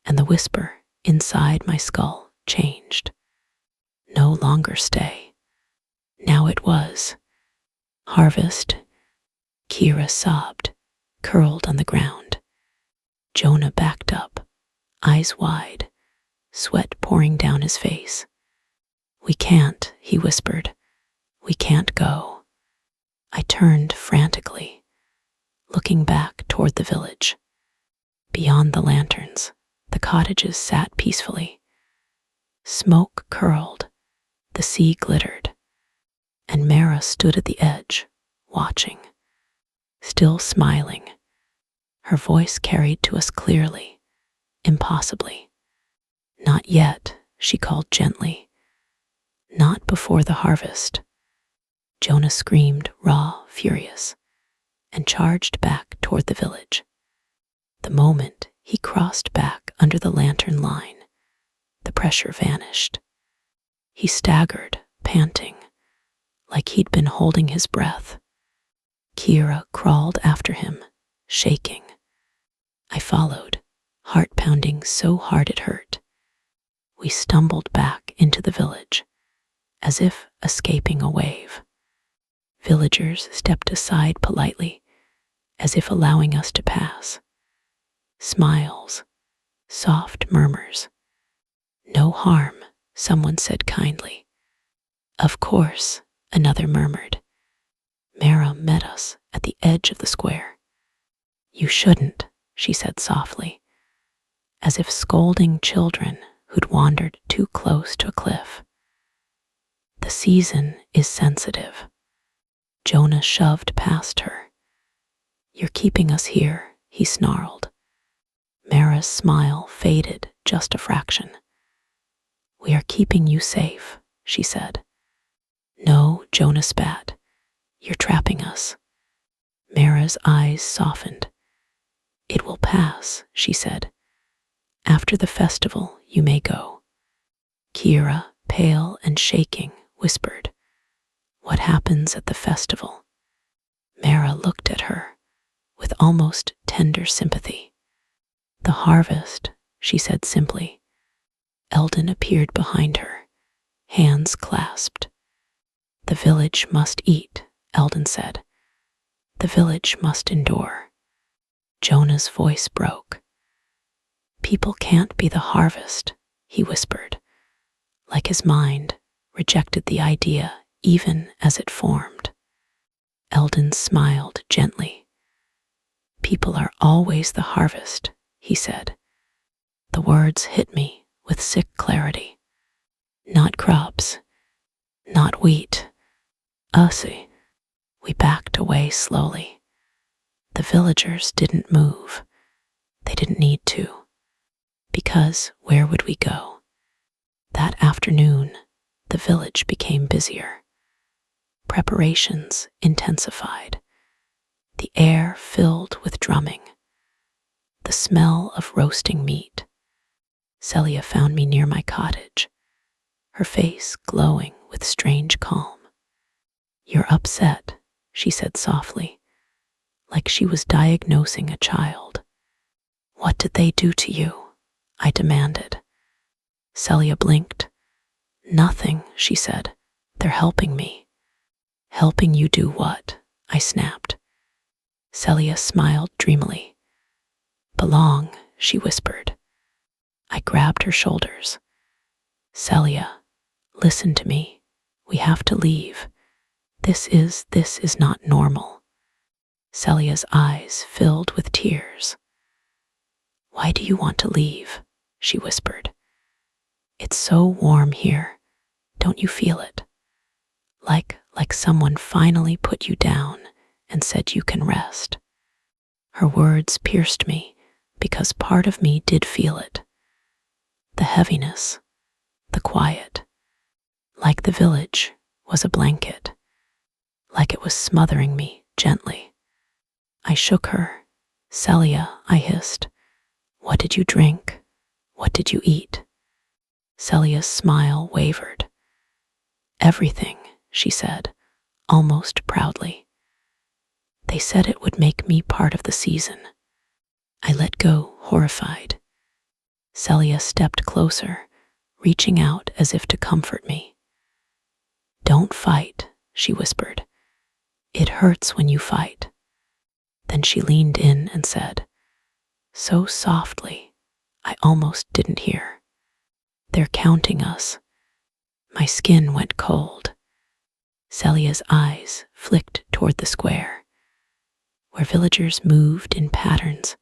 and the whisper inside my skull changed. No longer stay. Now it was harvest. Kira sobbed, curled on the ground. Jonah backed up, eyes wide, sweat pouring down his face. "We can't," he whispered. "We can't go." I turned frantically, looking back toward the village. Beyond the lanterns, the cottages sat peacefully. Smoke curled, the sea glittered, and Mara stood at the edge, watching, still smiling. Her voice carried to us clearly, impossibly. "Not yet," she called gently. "Not before the harvest." Jonah screamed, raw, furious, and charged back toward the village. The moment he crossed back under the lantern line, the pressure vanished. He staggered, panting, like he'd been holding his breath. Kira crawled after him, shaking. I followed, heart pounding so hard it hurt. We stumbled back into the village, as if escaping a wave. Villagers stepped aside politely, as if allowing us to pass. Smiles, soft murmurs. "No harm," someone said kindly. "Of course," another murmured. Mara met us at the edge of the square. "You shouldn't," she said softly, as if scolding children who'd wandered too close to a cliff. "The season is sensitive." Jonah shoved past her. "You're keeping us here," he snarled. Mara's smile faded just a fraction. "We are keeping you safe," she said. "No," Jonah spat. "You're trapping us." Mara's eyes softened. "It will pass," she said. "After the festival, you may go." Kira, pale and shaking, whispered, "What happens at the festival?" Mara looked at her with almost tender sympathy. "The harvest," she said simply. Eldon appeared behind her, hands clasped. "The village must eat," Eldon said. "The village must endure." Jonah's voice broke. "People can't be the harvest," he whispered, like his mind rejected the idea even as it formed. Eldon smiled gently. "People are always the harvest," he said. The words hit me with sick clarity. "Not crops, not wheat, us." We backed away slowly. The villagers didn't move. They didn't need to. Because where would we go? That afternoon, the village became busier. Preparations intensified. The air filled with drumming. The smell of roasting meat. Celia found me near my cottage, her face glowing with strange calm. "You're upset," she said softly, like she was diagnosing a child. "What did they do to you?" I demanded. Celia blinked. "Nothing," she said. "They're helping me." "Helping you do what?" I snapped. Celia smiled dreamily. "Belong," she whispered. I grabbed her shoulders. "Celia, listen to me. We have to leave. This is not normal." Celia's eyes filled with tears. "Why do you want to leave?" she whispered. "It's so warm here. Don't you feel it? Like someone finally put you down and said you can rest." Her words pierced me because part of me did feel it. The heaviness, the quiet, like the village was a blanket, like it was smothering me gently. I shook her. "Celia," I hissed. "What did you drink? What did you eat?" Celia's smile wavered. "Everything," she said, almost proudly. "They said it would make me part of the season." I let go, horrified. Celia stepped closer, reaching out as if to comfort me. "Don't fight," she whispered. "It hurts when you fight." Then she leaned in and said, so softly I almost didn't hear, They're counting us. My skin went cold. Celia's eyes flicked toward the square, where villagers moved in patterns,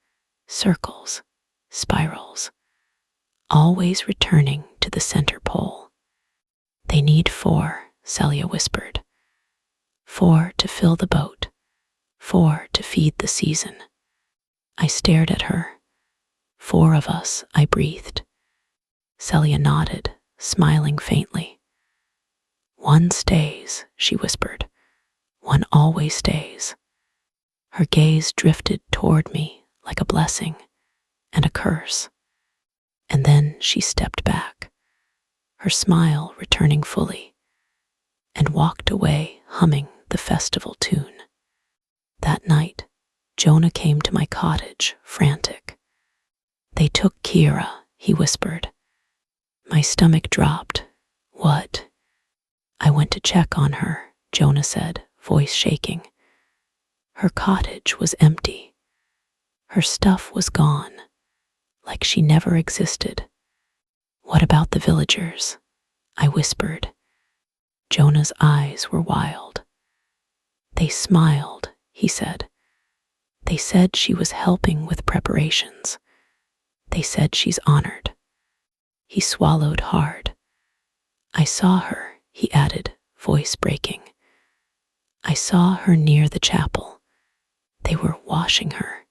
circles, spirals, always returning to the center pole. They need 4, Celia whispered. 4 to fill the boat, 4 to feed the season. I stared at her. 4 of us, I breathed. Celia nodded, smiling faintly. 1 stays, she whispered. 1 always stays. Her gaze drifted toward me like a blessing and a curse. And then she stepped back, her smile returning fully, and walked away humming the festival tune. That night, Jonah came to my cottage, frantic. They took Kira, he whispered. My stomach dropped. What? I went to check on her, Jonah said, voice shaking. Her cottage was empty. Her stuff was gone, like she never existed. What about the villagers? I whispered. Jonah's eyes were wild. They smiled, he said. They said she was helping with preparations. They said she's honored. He swallowed hard. I saw her, he added, voice breaking. I saw her near the chapel. They were washing her,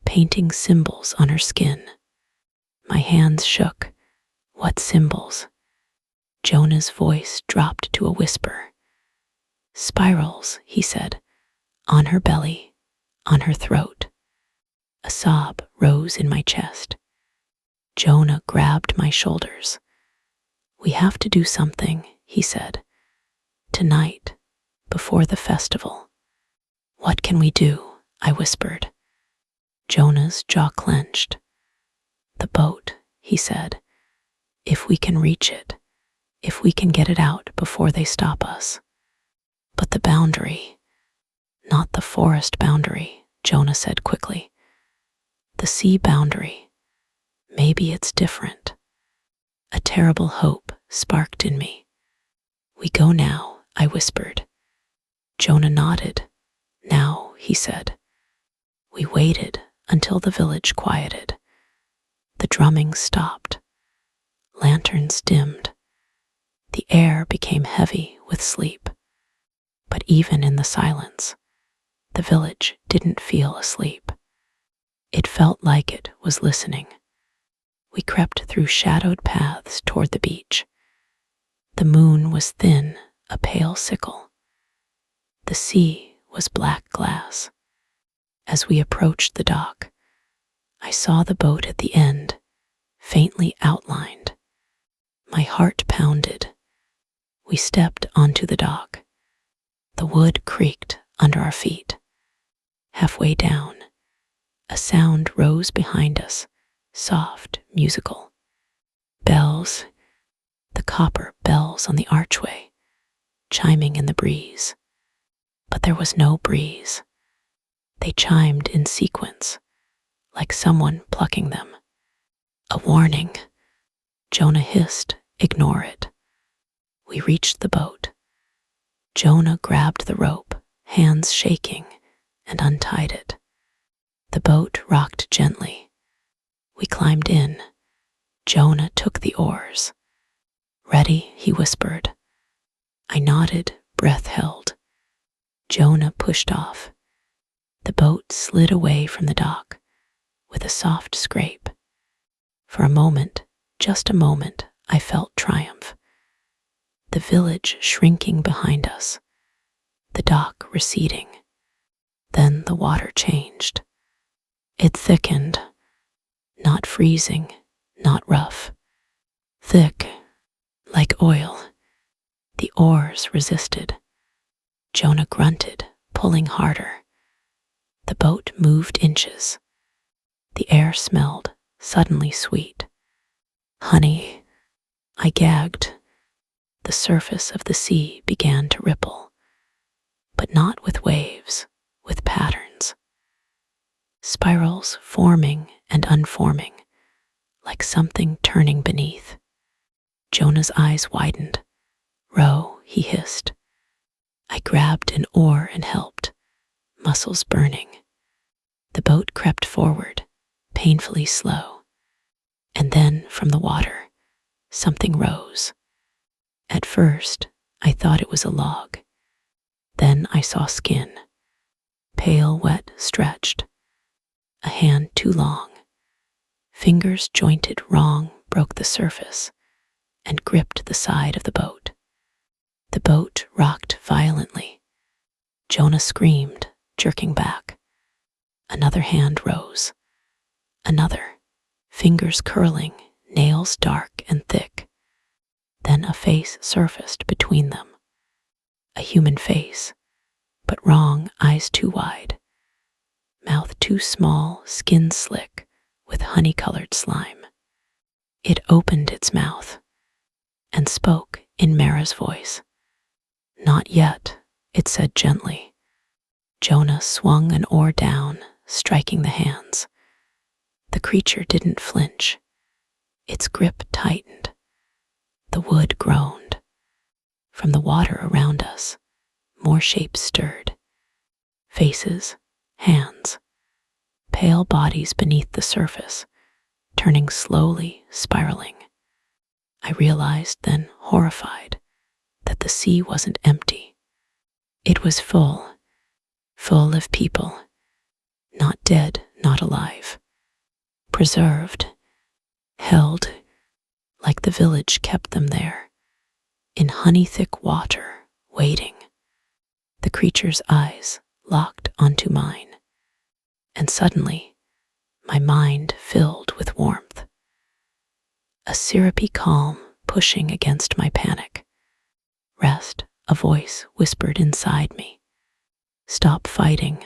painting symbols on her skin. My hands shook. What symbols? Jonah's voice dropped to a whisper. Spirals, he said, on her belly, on her throat. A sob rose in my chest. Jonah grabbed my shoulders. We have to do something, he said. Tonight, before the festival. What can we do? I whispered. Jonah's jaw clenched. The boat, he said. If we can reach it, if we can get it out before they stop us. But the boundary, not the forest boundary, Jonah said quickly. The sea boundary. Maybe it's different. A terrible hope sparked in me. We go now, I whispered. Jonah nodded. Now, he said. We waited until the village quieted. The drumming stopped. Lanterns dimmed. The air became heavy with sleep. But even in the silence, the village didn't feel asleep. It felt like it was listening. We crept through shadowed paths toward the beach. The moon was thin, a pale sickle. The sea was black glass. As we approached the dock, I saw the boat at the end, faintly outlined. My heart pounded. We stepped onto the dock. The wood creaked under our feet. Halfway down, a sound rose behind us, soft, musical. Bells, the copper bells on the archway, chiming in the breeze. But there was no breeze. They chimed in sequence, like someone plucking them. A warning. Jonah hissed, ignore it. We reached the boat. Jonah grabbed the rope, hands shaking, and untied it. The boat rocked gently. We climbed in. Jonah took the oars. Ready, he whispered. I nodded, breath held. Jonah pushed off. The boat slid away from the dock with a soft scrape. For a moment, just a moment, I felt triumph. The village shrinking behind us, the dock receding. Then the water changed. It thickened, not freezing, not rough. Thick, like oil. The oars resisted. Jonah grunted, pulling harder. The boat moved inches. The air smelled suddenly sweet. Honey, I gagged. The surface of the sea began to ripple, but not with waves, with patterns. Spirals forming and unforming, like something turning beneath. Jonah's eyes widened. "Row," he hissed. I grabbed an oar and helped, muscles burning. The boat crept forward, painfully slow. And then, from the water, something rose. At first, I thought it was a log. Then I saw skin, pale, wet, stretched. A hand too long. Fingers jointed wrong broke the surface and gripped the side of the boat. The boat rocked violently. Jonah screamed, jerking back. Another hand rose. Another, fingers curling, nails dark and thick. Then a face surfaced between them. A human face, but wrong, eyes too wide. Mouth too small, skin slick, with honey-colored slime. It opened its mouth and spoke in Mara's voice. "Not yet," it said gently. Jonah swung an oar down, striking the hands. The creature didn't flinch. Its grip tightened. The wood groaned. From the water around us, more shapes stirred. Faces, hands, pale bodies beneath the surface, turning slowly, spiraling. I realized then, horrified, that the sea wasn't empty. It was full of people, not dead, not alive, preserved, held, like the village kept them there, in honey-thick water, waiting. The creature's eyes locked onto mine, and suddenly my mind filled with warmth. A syrupy calm pushing against my panic. "Rest," a voice whispered inside me. "Stop fighting."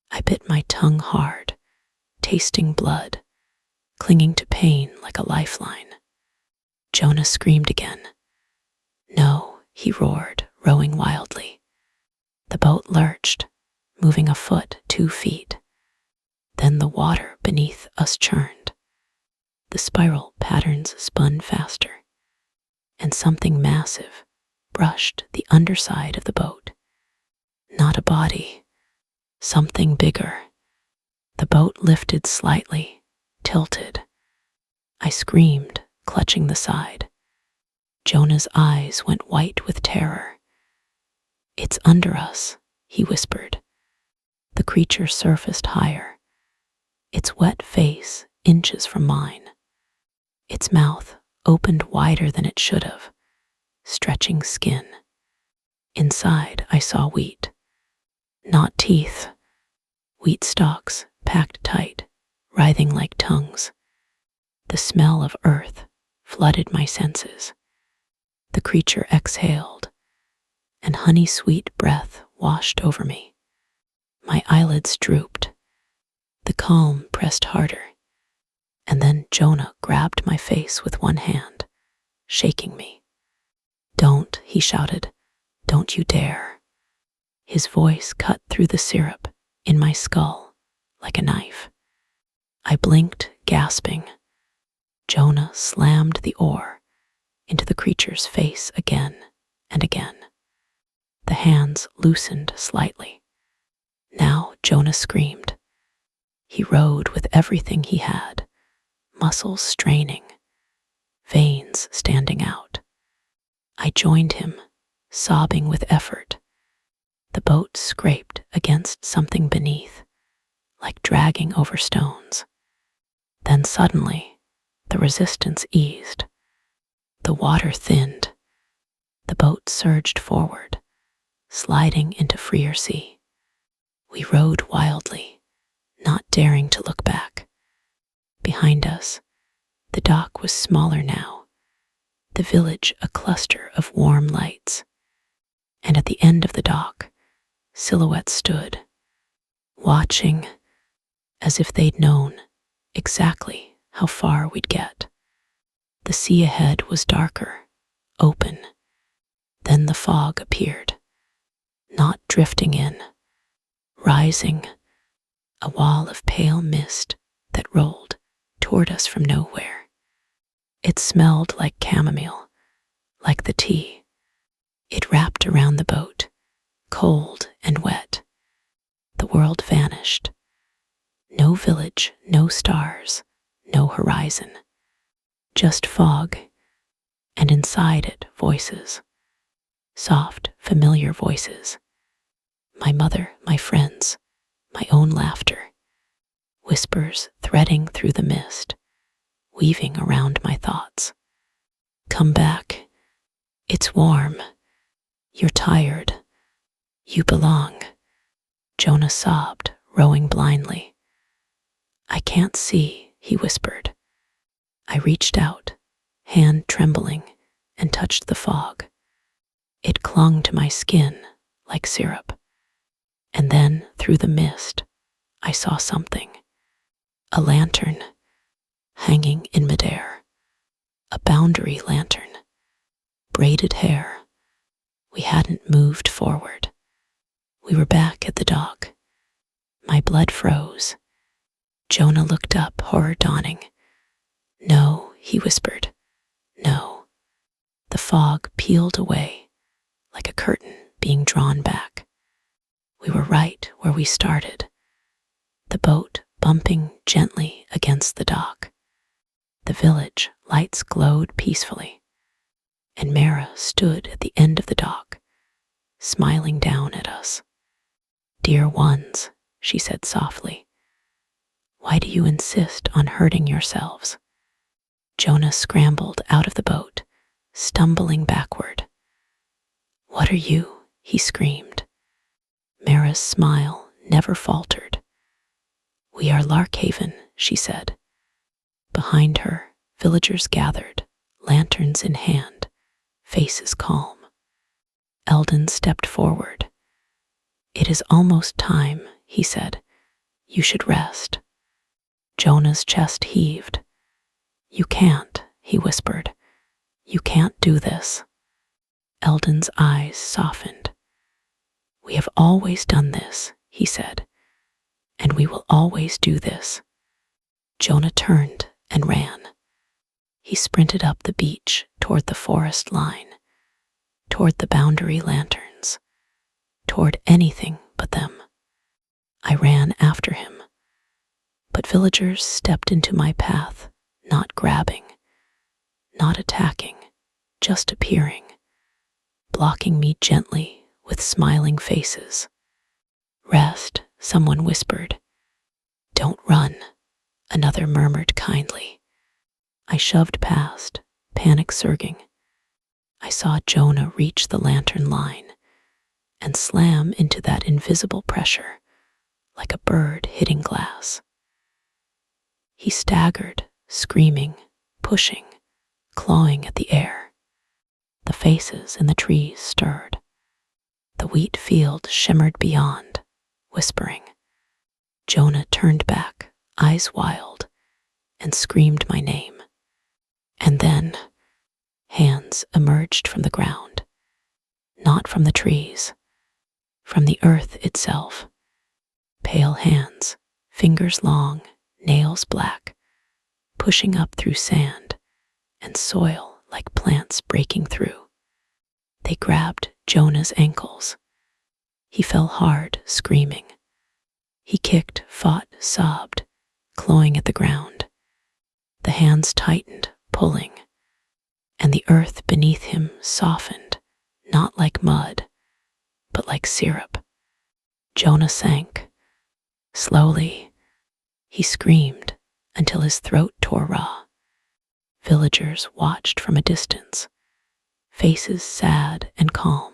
I bit my tongue hard, tasting blood, clinging to pain like a lifeline. Jonah screamed again. "No," he roared, rowing wildly. The boat lurched, moving a foot, 2 feet. Then the water beneath us churned. The spiral patterns spun faster, and something massive brushed the underside of the boat. Not a body, something bigger. The boat lifted slightly, tilted. I screamed, clutching the side. Jonah's eyes went white with terror. "It's under us," he whispered. The creature surfaced higher, its wet face inches from mine. Its mouth opened wider than it should have, stretching skin. Inside, I saw wheat. Not teeth. Wheat stalks, packed tight, writhing like tongues. The smell of earth flooded my senses. The creature exhaled, and honey-sweet breath washed over me. My eyelids drooped. The calm pressed harder, and then Jonah grabbed my face with one hand, shaking me. "Don't," he shouted. "Don't you dare." His voice cut through the syrup in my skull like a knife. I blinked, gasping. Jonah slammed the oar into the creature's face again and again. The hands loosened slightly. Now Jonah screamed. He rowed with everything he had, muscles straining, veins standing out. I joined him, sobbing with effort. The boat scraped against something beneath, like dragging over stones. Then suddenly, the resistance eased. The water thinned. The boat surged forward, sliding into freer sea. We rowed wildly, not daring to look back. Behind us, the dock was smaller now, the village a cluster of warm lights. And at the end of the dock, silhouettes stood, watching as if they'd known exactly how far we'd get. The sea ahead was darker, open. Then the fog appeared, not drifting in, rising, a wall of pale mist that rolled toward us from nowhere. It smelled like chamomile, like the tea. It wrapped around the boat, cold and wet. The world vanished. No village, no stars, no horizon. Just fog, and inside it, voices. Soft, familiar voices. My mother, my friends, my own laughter. Whispers threading through the mist, weaving around my thoughts. Come back. It's warm. You're tired. You belong. Jonah sobbed, rowing blindly. I can't see, he whispered. I reached out, hand trembling, and touched the fog. It clung to my skin like syrup. And then, through the mist, I saw something. A lantern, hanging in midair. A boundary lantern. Braided hair. We hadn't moved forward. We were back at the dock. My blood froze. Jonah looked up, horror dawning. No, he whispered. No. The fog peeled away, like a curtain being drawn back. We were right where we started. The boat bumping gently against the dock. The village lights glowed peacefully. And Mara stood at the end of the dock, smiling down at us. Dear ones, she said softly, why do you insist on hurting yourselves? Jonah scrambled out of the boat, stumbling backward. What are you? He screamed. Mara's smile never faltered. We are Larkhaven, she said. Behind her, villagers gathered, lanterns in hand, faces calm. Eldon stepped forward. It is almost time, he said. You should rest. Jonah's chest heaved. You can't, he whispered. You can't do this. Eldon's eyes softened. We have always done this, he said, and we will always do this. Jonah turned and ran. He sprinted up the beach toward the forest line, toward the boundary lanterns, toward anything but them. I ran after him, but villagers stepped into my path, not grabbing, not attacking, just appearing, blocking me gently with smiling faces. Rest, someone whispered. Don't run, another murmured kindly. I shoved past, panic surging. I saw Jonah reach the lantern line and slam into that invisible pressure like a bird hitting glass. He staggered, screaming, pushing, clawing at the air. The faces in the trees stirred. The wheat field shimmered beyond, whispering. Jonah turned back, eyes wild, and screamed my name. And then, hands emerged from the ground, not from the trees, from the earth itself. Pale hands, fingers long, nails black, pushing up through sand and soil like plants breaking through. They grabbed Jonah's ankles. He fell hard, screaming. He kicked, fought, sobbed, clawing at the ground. The hands tightened, pulling, and the earth beneath him softened, not like mud, but like syrup. Jonah sank. Slowly, he screamed until his throat tore raw. Villagers watched from a distance, faces sad and calm,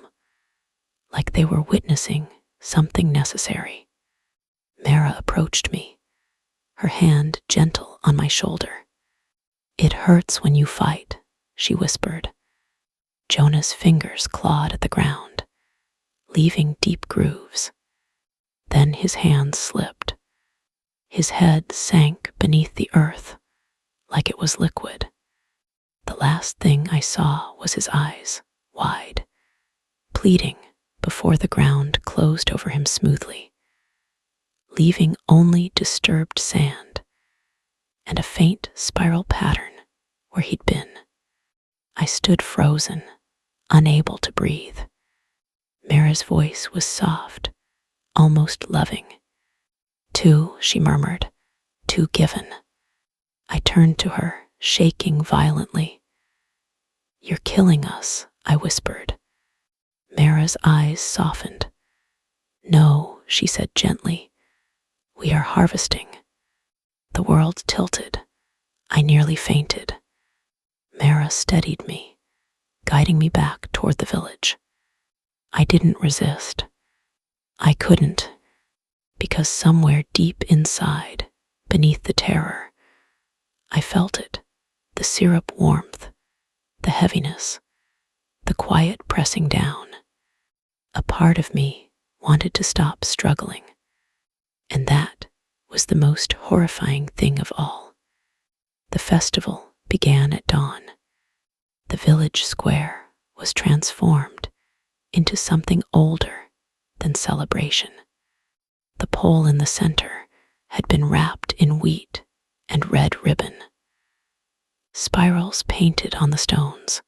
like they were witnessing something necessary. Mara approached me, her hand gentle on my shoulder. It hurts when you fight, she whispered. Jonah's fingers clawed at the ground, leaving deep grooves. Then his hands slipped. His head sank beneath the earth like it was liquid. The last thing I saw was his eyes, wide, pleading before the ground closed over him smoothly, leaving only disturbed sand and a faint spiral pattern where he'd been. I stood frozen, unable to breathe. Mara's voice was soft, almost loving. "Two," she murmured, "two given." I turned to her, shaking violently. "You're killing us," I whispered. Mara's eyes softened. "No," she said gently. "We are harvesting." The world tilted. I nearly fainted. Mara steadied me, guiding me back toward the village. I didn't resist. I couldn't, because somewhere deep inside, beneath the terror, I felt it, the syrup warmth, the heaviness, the quiet pressing down. A part of me wanted to stop struggling, and that was the most horrifying thing of all. The festival began at dawn. The village square was transformed into something older than celebration. The pole in the center had been wrapped in wheat and red ribbon. Spirals painted on the stones.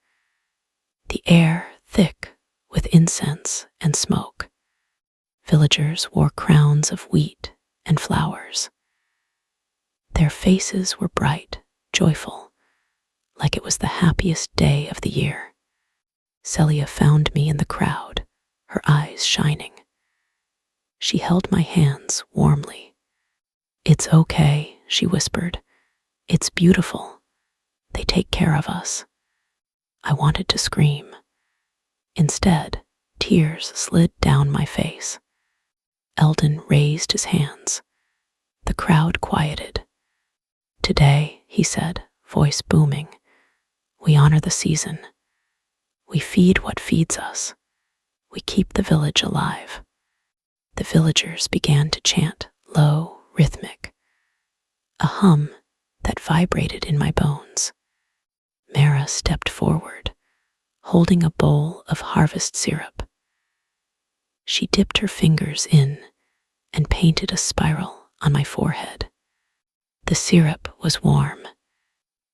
The air thick with incense and smoke. Villagers wore crowns of wheat and flowers. Their faces were bright, joyful, like it was the happiest day of the year. Celia found me in the crowd, her eyes shining. She held my hands warmly. "It's okay," she whispered. "It's beautiful. They take care of us." I wanted to scream. Instead, tears slid down my face. Eldon raised his hands. The crowd quieted. "Today," he said, voice booming, "we honor the season. We feed what feeds us. We keep the village alive." The villagers began to chant, low, rhythmic, a hum that vibrated in my bones. Mara stepped forward, holding a bowl of harvest syrup. She dipped her fingers in and painted a spiral on my forehead. The syrup was warm.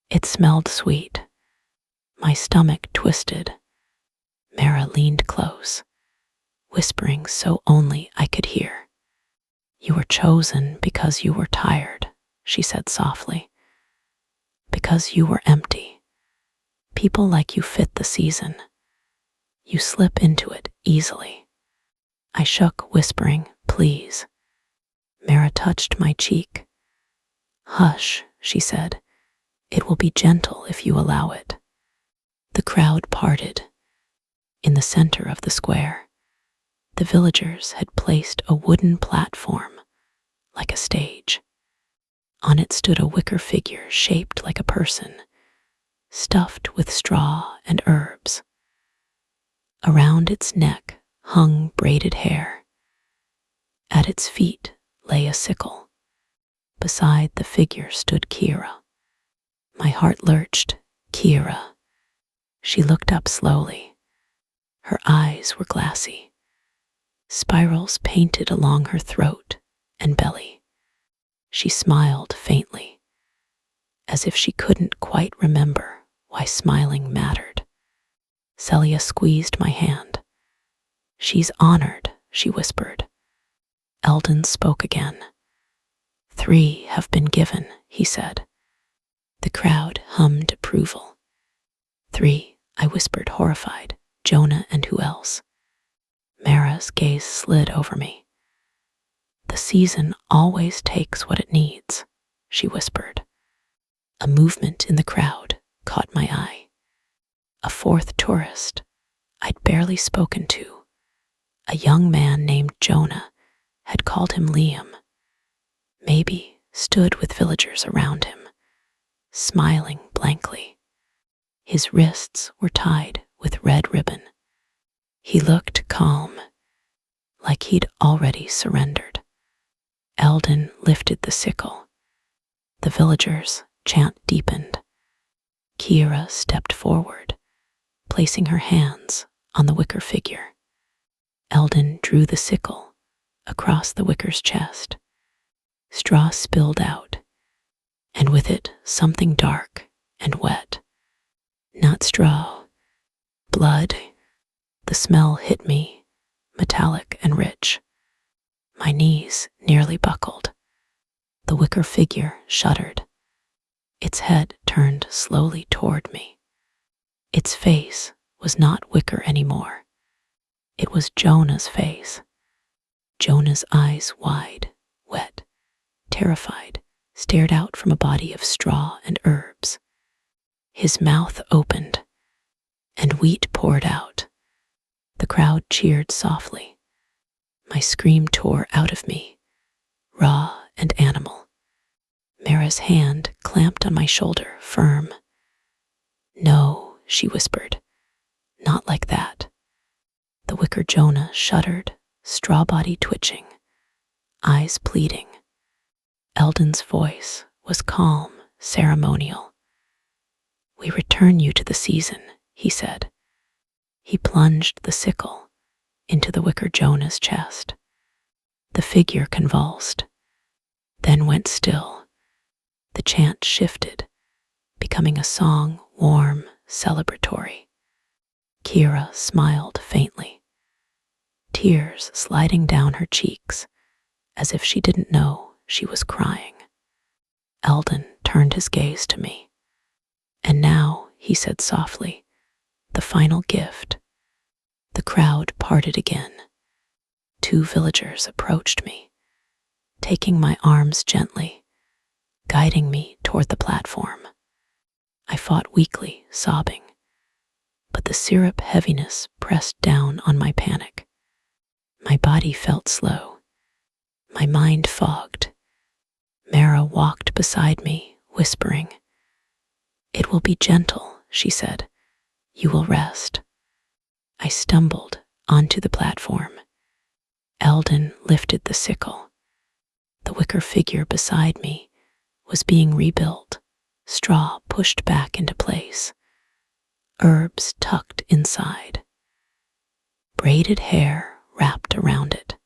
It smelled sweet. My stomach twisted. Mara leaned close, whispering so only I could hear. "You were chosen because you were tired," she said softly. "Because you were empty. People like you fit the season. You slip into it easily." I shook, whispering, "Please." Mara touched my cheek. "Hush," she said. "It will be gentle if you allow it." The crowd parted. In the center of the square, the villagers had placed a wooden platform, like a stage. On it stood a wicker figure shaped like a person, stuffed with straw and herbs. Around its neck hung braided hair. At its feet lay a sickle. Beside the figure stood Kira. My heart lurched. Kira. She looked up slowly. Her eyes were glassy. Spirals painted along her throat and belly. She smiled faintly, as if she couldn't quite remember why smiling mattered. Celia squeezed my hand. "She's honored," she whispered. Eldon spoke again. "3 have been given," he said. The crowd hummed approval. "3," I whispered, horrified. "Jonah and who else?" Mara's gaze slid over me. "The season always takes what it needs," she whispered. A movement in the crowd caught my eye. A 4th tourist I'd barely spoken to, a young man named Jonah, had called him Liam. Maybe stood with villagers around him, smiling blankly. His wrists were tied with red ribbon. He looked calm, like he'd already surrendered. Eldon lifted the sickle. The villagers' chant deepened. Kira stepped forward, placing her hands on the wicker figure. Eldon drew the sickle across the wicker's chest. Straw spilled out, and with it something dark and wet. Not straw, blood. The smell hit me, metallic and rich. My knees nearly buckled. The wicker figure shuddered. Its head turned slowly toward me. Its face was not wicker anymore. It was Jonah's face. Jonah's eyes wide, wet, terrified, stared out from a body of straw and herbs. His mouth opened, and wheat poured out. The crowd cheered softly. My scream tore out of me, raw and animal. Mara's hand clamped on my shoulder, firm. "No," she whispered, "not like that." The wicker Jonah shuddered, straw body twitching, eyes pleading. Eldon's voice was calm, ceremonial. "We return you to the season," he said. He plunged the sickle into the wicker Jonah's chest. The figure convulsed, then went still. The chant shifted, becoming a song warm, celebratory. Kira smiled faintly, tears sliding down her cheeks as if she didn't know she was crying. Eldon turned his gaze to me. "And now," he said softly, "the final gift." The crowd parted again. 2 villagers approached me, taking my arms gently, guiding me toward the platform. I fought weakly, sobbing, but the syrup heaviness pressed down on my panic. My body felt slow, my mind fogged. Mara walked beside me, whispering. "It will be gentle," she said. "You will rest." I stumbled onto the platform. Eldon lifted the sickle. The wicker figure beside me was being rebuilt, straw pushed back into place, herbs tucked inside, braided hair wrapped around it.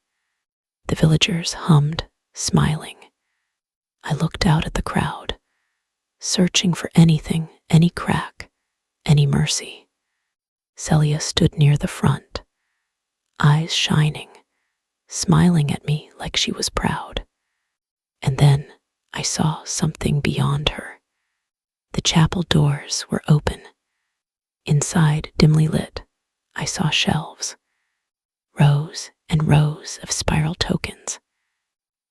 The villagers hummed, smiling. I looked out at the crowd, searching for anything, any crack, any mercy. Celia stood near the front, eyes shining, smiling at me like she was proud. And then I saw something beyond her. The chapel doors were open. Inside, dimly lit, I saw shelves, rows and rows of spiral tokens.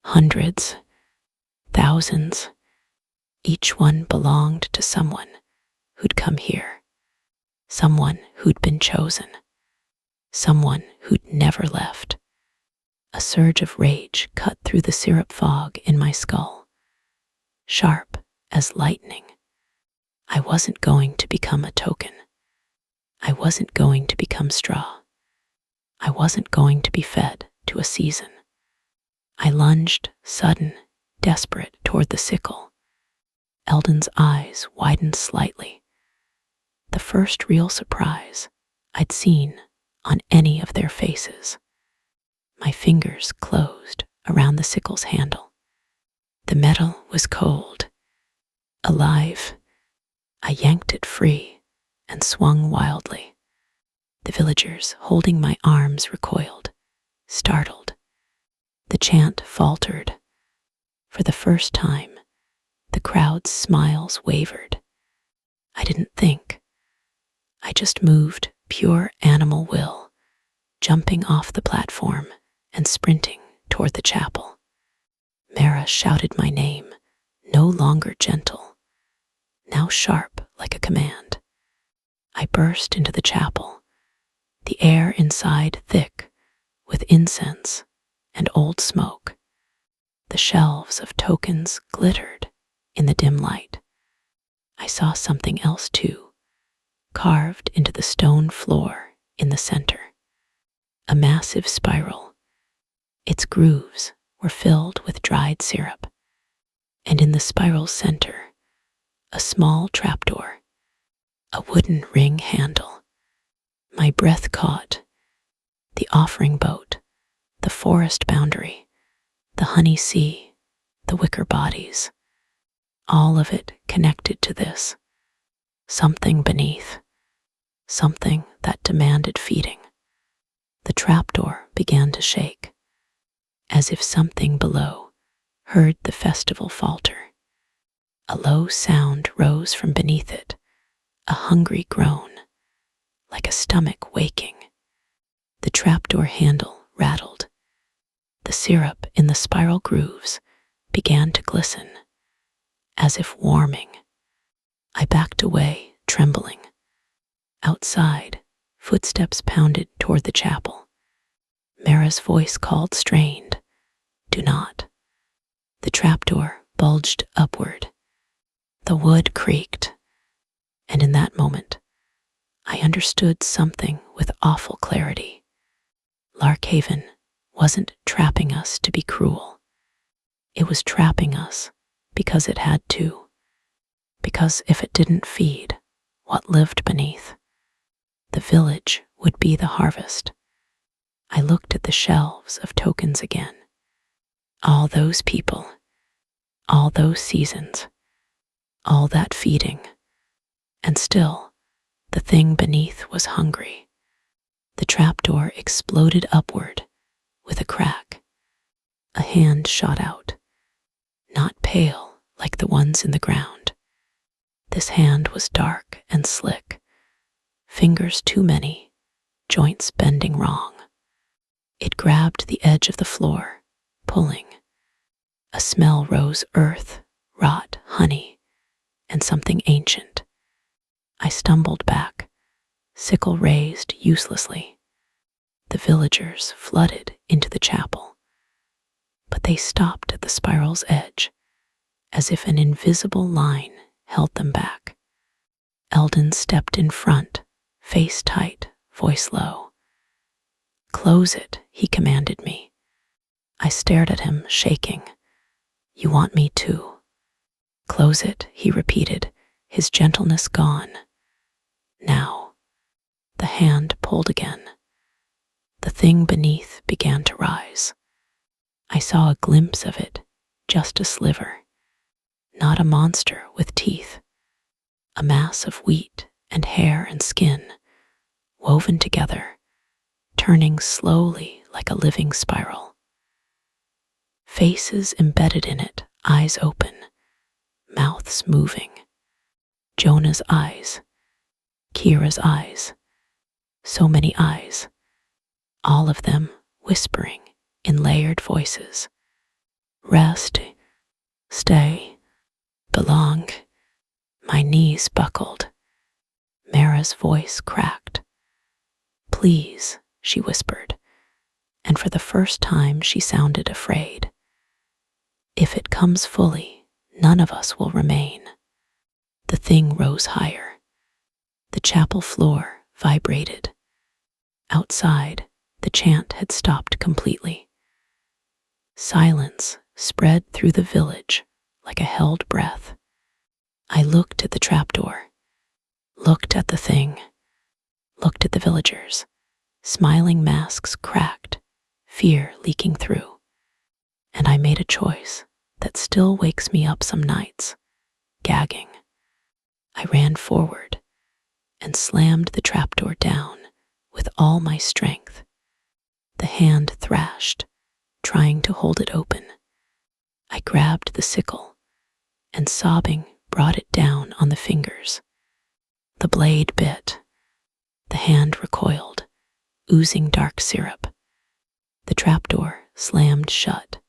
Hundreds, thousands. Each one belonged to someone who'd come here, someone who'd been chosen, someone who'd never left. A surge of rage cut through the syrup fog in my skull, sharp as lightning. I wasn't going to become a token. I wasn't going to become straw. I wasn't going to be fed to a season. I lunged, sudden, desperate, toward the sickle. Eldon's eyes widened slightly. The first real surprise I'd seen on any of their faces. My fingers closed around the sickle's handle. The metal was cold, alive. I yanked it free and swung wildly. The villagers holding my arms recoiled, startled. The chant faltered. For the first time, the crowd's smiles wavered. I didn't think. I just moved, pure animal will, jumping off the platform and sprinting toward the chapel. Mara shouted my name, no longer gentle, now sharp like a command. I burst into the chapel, the air inside thick with incense and old smoke. The shelves of tokens glittered in the dim light. I saw something else too, carved into the stone floor in the center. A massive spiral. Its grooves were filled with dried syrup, and in the spiral's center, a small trapdoor, a wooden ring handle. My breath caught. The offering boat, the forest boundary, the honey sea, the wicker bodies, all of it connected to this. something beneath, something that demanded feeding. The trapdoor began to shake, as if something below heard the festival falter. A low sound rose from beneath it, a hungry groan, like a stomach waking. The trapdoor handle rattled. The syrup in the spiral grooves began to glisten, as if warming. I backed away, trembling. Outside, footsteps pounded toward the chapel. Mara's voice called strained, "Do not." The trapdoor bulged upward. The wood creaked, and in that moment, I understood something with awful clarity. Larkhaven wasn't trapping us to be cruel. It was trapping us because it had to. Because if it didn't feed what lived beneath, the village would be the harvest. I looked at the shelves of tokens again. All those people, all those seasons, all that feeding, and still, the thing beneath was hungry. The trapdoor exploded upward with a crack. A hand shot out, not pale like the ones in the ground. This hand was dark and slick, fingers too many, joints bending wrong. It grabbed the edge of the floor, pulling. A smell rose: earth, rot, honey, and something ancient. I stumbled back, sickle raised uselessly. The villagers flooded into the chapel, but they stopped at the spiral's edge, as if an invisible line held them back. Eldon stepped in front, face tight, voice low. "Close it," he commanded me. I stared at him, shaking. "You want me to?" "Close it," he repeated, his gentleness gone. Now, the hand pulled again. The thing beneath began to rise. I saw a glimpse of it, just a sliver. Not a monster with teeth. A mass of wheat and hair and skin, woven together, turning slowly like a living spiral. Faces embedded in it, eyes open, mouths moving. Jonah's eyes, Kira's eyes, so many eyes, all of them whispering in layered voices. "Rest, stay, belong." My knees buckled. Mara's voice cracked. "Please," she whispered, and for the first time she sounded afraid. "If it comes fully, none of us will remain." The thing rose higher. The chapel floor vibrated. Outside, the chant had stopped completely. Silence spread through the village like a held breath. I looked at the trapdoor, looked at the thing, looked at the villagers. Smiling masks cracked, fear leaking through. And I made a choice that still wakes me up some nights, gagging. I ran forward and slammed the trapdoor down with all my strength. The hand thrashed, trying to hold it open. I grabbed the sickle and, sobbing, brought it down on the fingers. The blade bit. The hand recoiled, oozing dark syrup. The trapdoor slammed shut.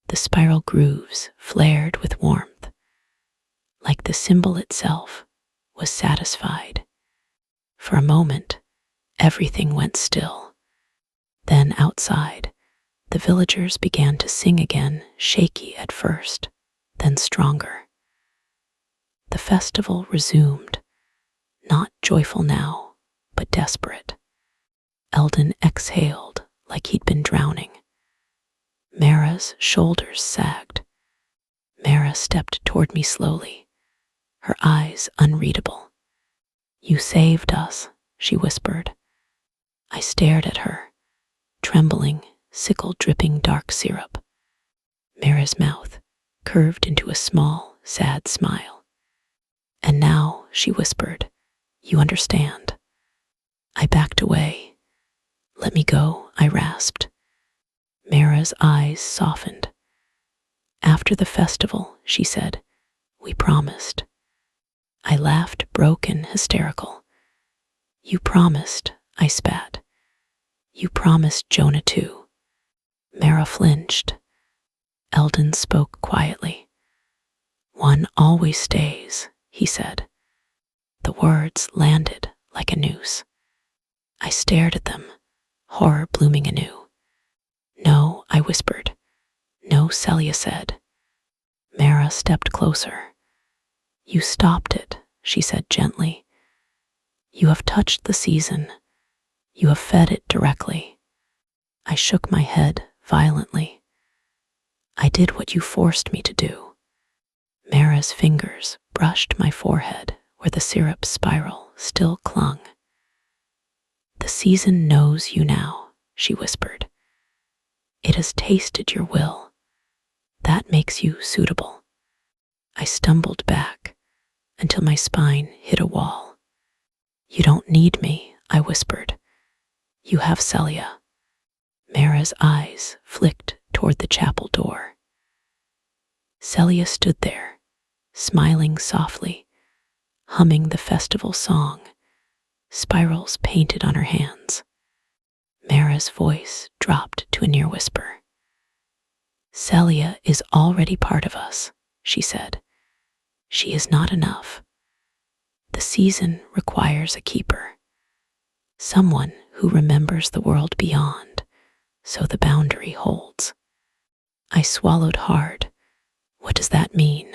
The spiral grooves flared with warmth, like the symbol itself was satisfied. For a moment, everything went still. Then outside, the villagers began to sing again, shaky at first, then stronger. The festival resumed, not joyful now, but desperate. Eldon exhaled like he'd been drowning. Mara's shoulders sagged. Mara stepped toward me slowly, her eyes unreadable. "You saved us," she whispered. I stared at her, trembling, sickle dripping dark syrup. Mara's mouth curved into a small, sad smile. "And now she whispered. You understand. I backed away. Let me go, I rasped. Mara's eyes softened. After the festival, she said, we promised. I laughed, broken, hysterical. You promised, I spat. You promised Jonah too. Mara flinched. Eldon spoke quietly. One always stays, he said. The words landed like a noose. I stared at them, horror blooming anew. No, I whispered. No, Celia said. Mara stepped closer. You stopped it, she said gently. You have touched the season. You have fed it directly. I shook my head violently. I did what you forced me to do. Mara's fingers brushed my forehead where the syrup spiral still clung. The season knows you now, she whispered. It has tasted your will. That makes you suitable. I stumbled back until my spine hit a wall. You don't need me, I whispered. You have Celia. Mara's eyes flicked toward the chapel door. Celia stood there, smiling softly, humming the festival song, spirals painted on her hands. Mara's voice dropped to a near whisper. Celia is already part of us, she said. She is not enough. The season requires a keeper, someone who remembers the world beyond, so the boundary holds. I swallowed hard. What does that mean?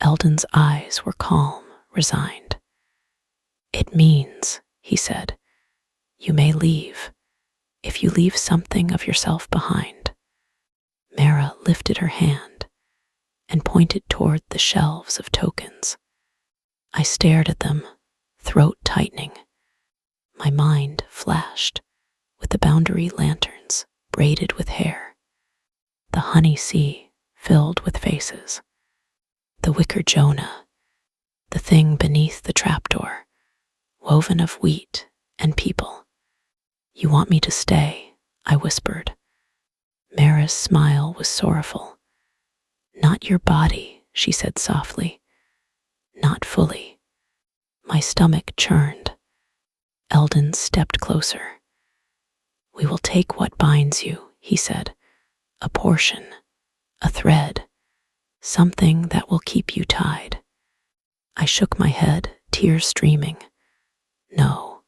Eldon's eyes were calm, resigned. It means, he said, you may leave, if you leave something of yourself behind. Mara lifted her hand and pointed toward the shelves of tokens. I stared at them, throat tightening. My mind flashed with the boundary lanterns braided with hair, the honey sea filled with faces, the wicker Jonah, the thing beneath the trapdoor, woven of wheat and people. You want me to stay, I whispered. Mara's smile was sorrowful. Not your body, she said softly. Not fully. My stomach churned. Eldon stepped closer. We will take what binds you, he said. A portion, a thread, something that will keep you tied. I shook my head, tears streaming. No.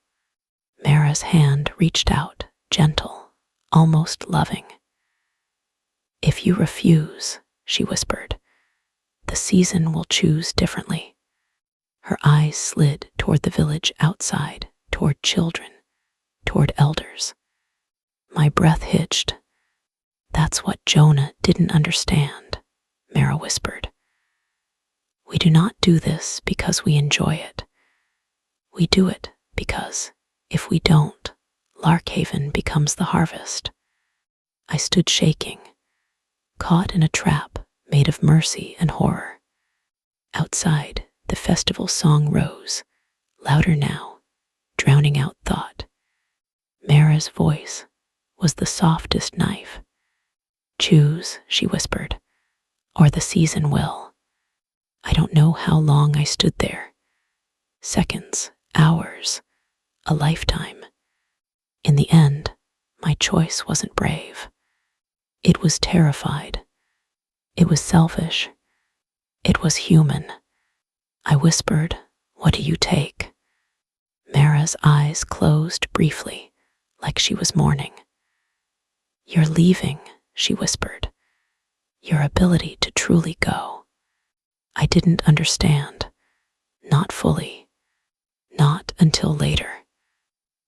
Mara's hand reached out, gentle, almost loving. If you refuse, she whispered, the season will choose differently. Her eyes slid toward the village outside, toward children, toward elders. My breath hitched. That's what Jonah didn't understand, Mara whispered. We do not do this because we enjoy it. We do it because, if we don't, Larkhaven becomes the harvest. I stood shaking, caught in a trap made of mercy and horror. Outside, the festival song rose, louder now, drowning out thought. Mara's voice was the softest knife. Choose, she whispered, or the season will. I don't know how long I stood there. Seconds, hours, a lifetime. In the end, my choice wasn't brave. It was terrified. It was selfish. It was human. I whispered, what do you take? Mara's eyes closed briefly, like she was mourning. You're leaving, she whispered. Your ability to truly go. I didn't understand. Not fully. Not until later.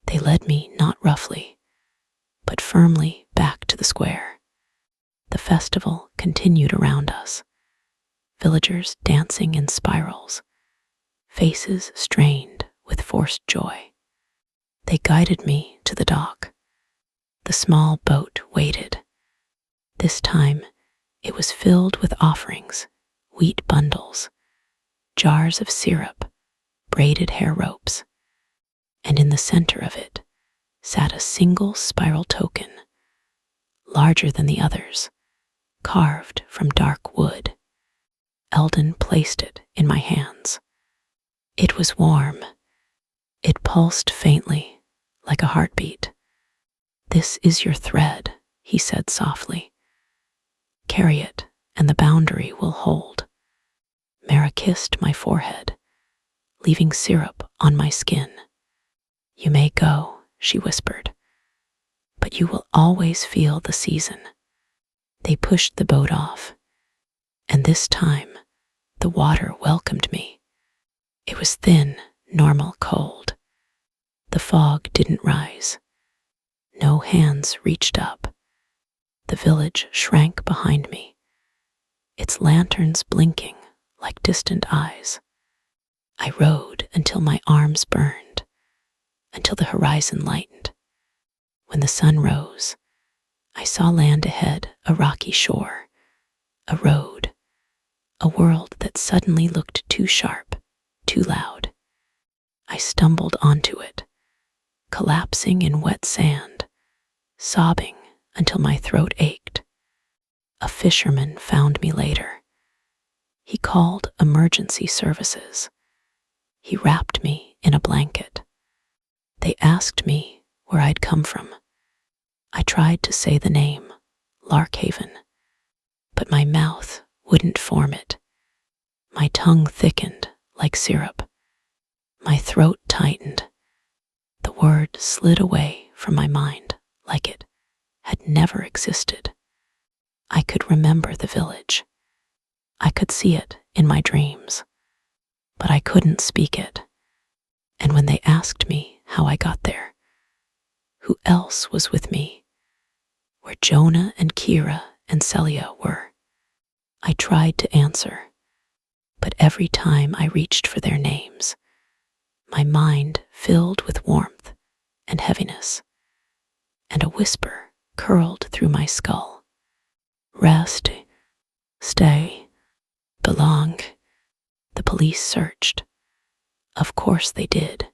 They led me not roughly, but firmly back to the square. The festival continued around us. Villagers dancing in spirals, faces strained with forced joy. They guided me to the dock. The small boat waited. This time, it was filled with offerings, wheat bundles, jars of syrup, braided hair ropes, and in the center of it sat a single spiral token, larger than the others, carved from dark wood. Eldon placed it in my hands. It was warm. It pulsed faintly, like a heartbeat. "This is your thread," he said softly. "Carry it, and the boundary will hold." Mara kissed my forehead, leaving syrup on my skin. "You may go," she whispered, "but you will always feel the season." They pushed the boat off, and this time the water welcomed me. It was thin, normal cold. The fog didn't rise. No hands reached up. The village shrank behind me, its lanterns blinking like distant eyes. I rode until my arms burned, until the horizon lightened. When the sun rose, I saw land ahead, a rocky shore, a road, a world that suddenly looked too sharp, too loud. I stumbled onto it, collapsing in wet sand, sobbing until my throat ached. A fisherman found me later. He called emergency services. He wrapped me in a blanket. They asked me where I'd come from. I tried to say the name, Larkhaven, but my mouth wouldn't form it. My tongue thickened like syrup. My throat tightened. The word slid away from my mind like it had never existed. I could remember the village. I could see it in my dreams, but I couldn't speak it. And when they asked me how I got there, who else was with me, where Jonah and Kira and Celia were, I tried to answer, but every time I reached for their names, my mind filled with warmth and heaviness, and a whisper curled through my skull. "Rest, stay, belong." The police searched. Of course they did.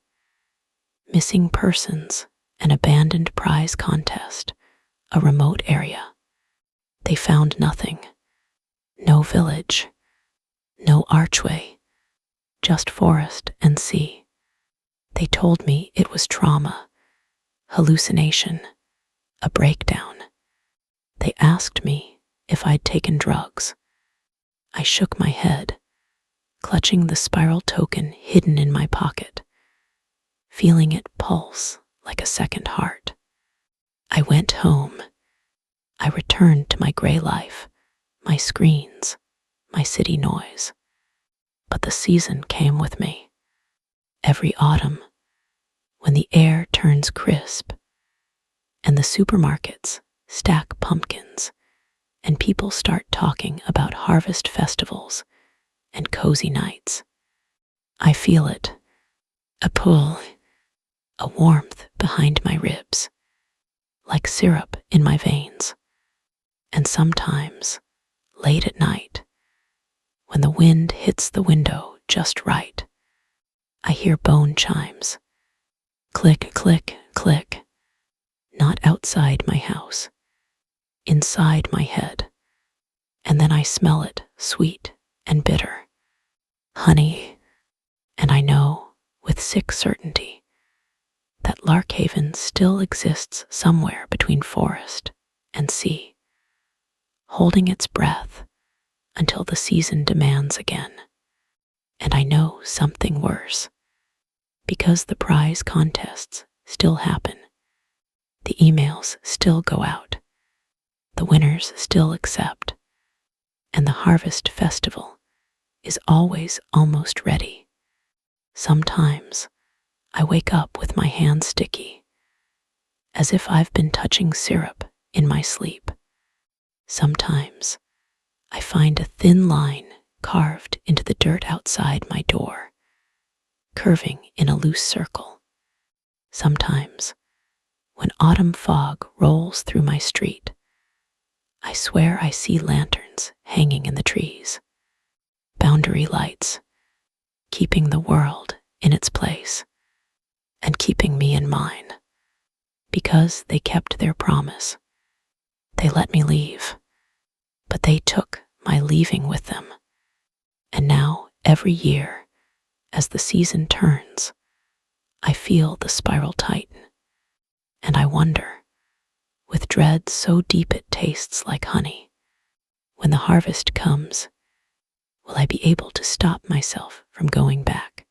Missing persons, an abandoned prize contest, a remote area. They found nothing. No village, no archway, just forest and sea. They told me it was trauma, hallucination, a breakdown. They asked me if I'd taken drugs. I shook my head, clutching the spiral token hidden in my pocket, feeling it pulse like a second heart. I went home. I returned to my gray life, my screens, my city noise. But the season came with me. Every autumn, when the air turns crisp and the supermarkets stack pumpkins and people start talking about harvest festivals and cozy nights, I feel it, a pull, a warmth behind my ribs, like syrup in my veins. And sometimes, late at night, when the wind hits the window just right, I hear bone chimes. Click, click, click. Not outside my house, inside my head. And then I smell it, sweet and bitter. Honey. And I know, with sick certainty, that Larkhaven still exists somewhere between forest and sea, holding its breath until the season demands again. And I know something worse. Because the prize contests still happen, the emails still go out, the winners still accept, and the harvest festival is always almost ready. Sometimes I wake up with my hands sticky, as if I've been touching syrup in my sleep. Sometimes I find a thin line carved into the dirt outside my door, curving in a loose circle. Sometimes, when autumn fog rolls through my street, I swear I see lanterns hanging in the trees, boundary lights, keeping the world in its place and keeping me in mine, because they kept their promise. They let me leave, but they took my leaving with them. And now, every year, as the season turns, I feel the spiral tighten, and I wonder, with dread so deep it tastes like honey, when the harvest comes, will I be able to stop myself from going back?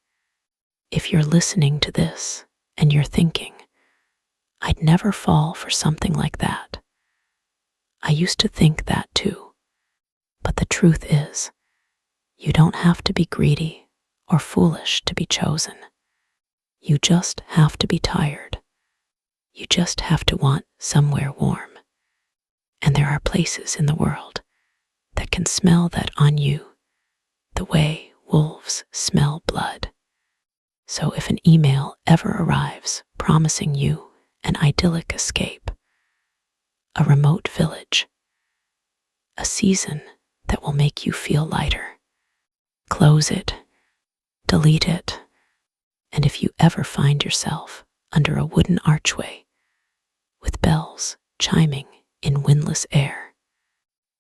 If you're listening to this and you're thinking, I'd never fall for something like that. I used to think that too, but the truth is, you don't have to be greedy or foolish to be chosen. You just have to be tired. You just have to want somewhere warm. And there are places in the world that can smell that on you, the way wolves smell blood. So if an email ever arrives promising you an idyllic escape, a remote village, a season that will make you feel lighter, close it, delete it, and if you ever find yourself under a wooden archway with bells chiming in windless air,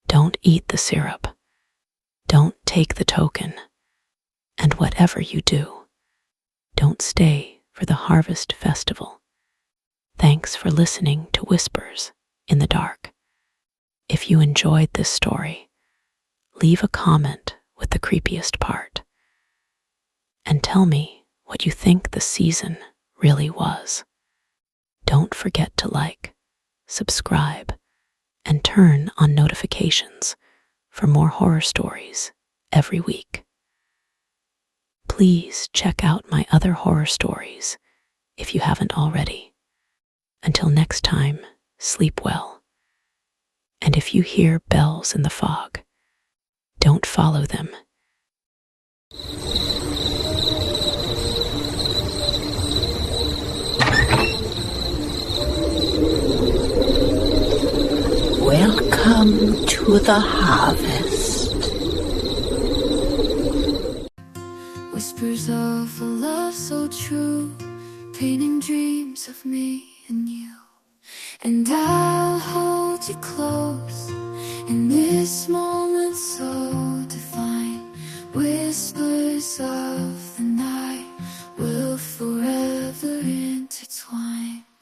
don't eat the syrup, don't take the token, and whatever you do, don't stay for the harvest festival. Thanks for listening to Whispers in the Dark. If you enjoyed this story, leave a comment with the creepiest part, and tell me what you think the season really was. Don't forget to like, subscribe, and turn on notifications for more horror stories every week. Please check out my other horror stories if you haven't already. Until next time, sleep well. And if you hear bells in the fog, don't follow them. Welcome to the harvest. Whispers of a love so true, painting dreams of me and you. And I'll hold you close in this moment.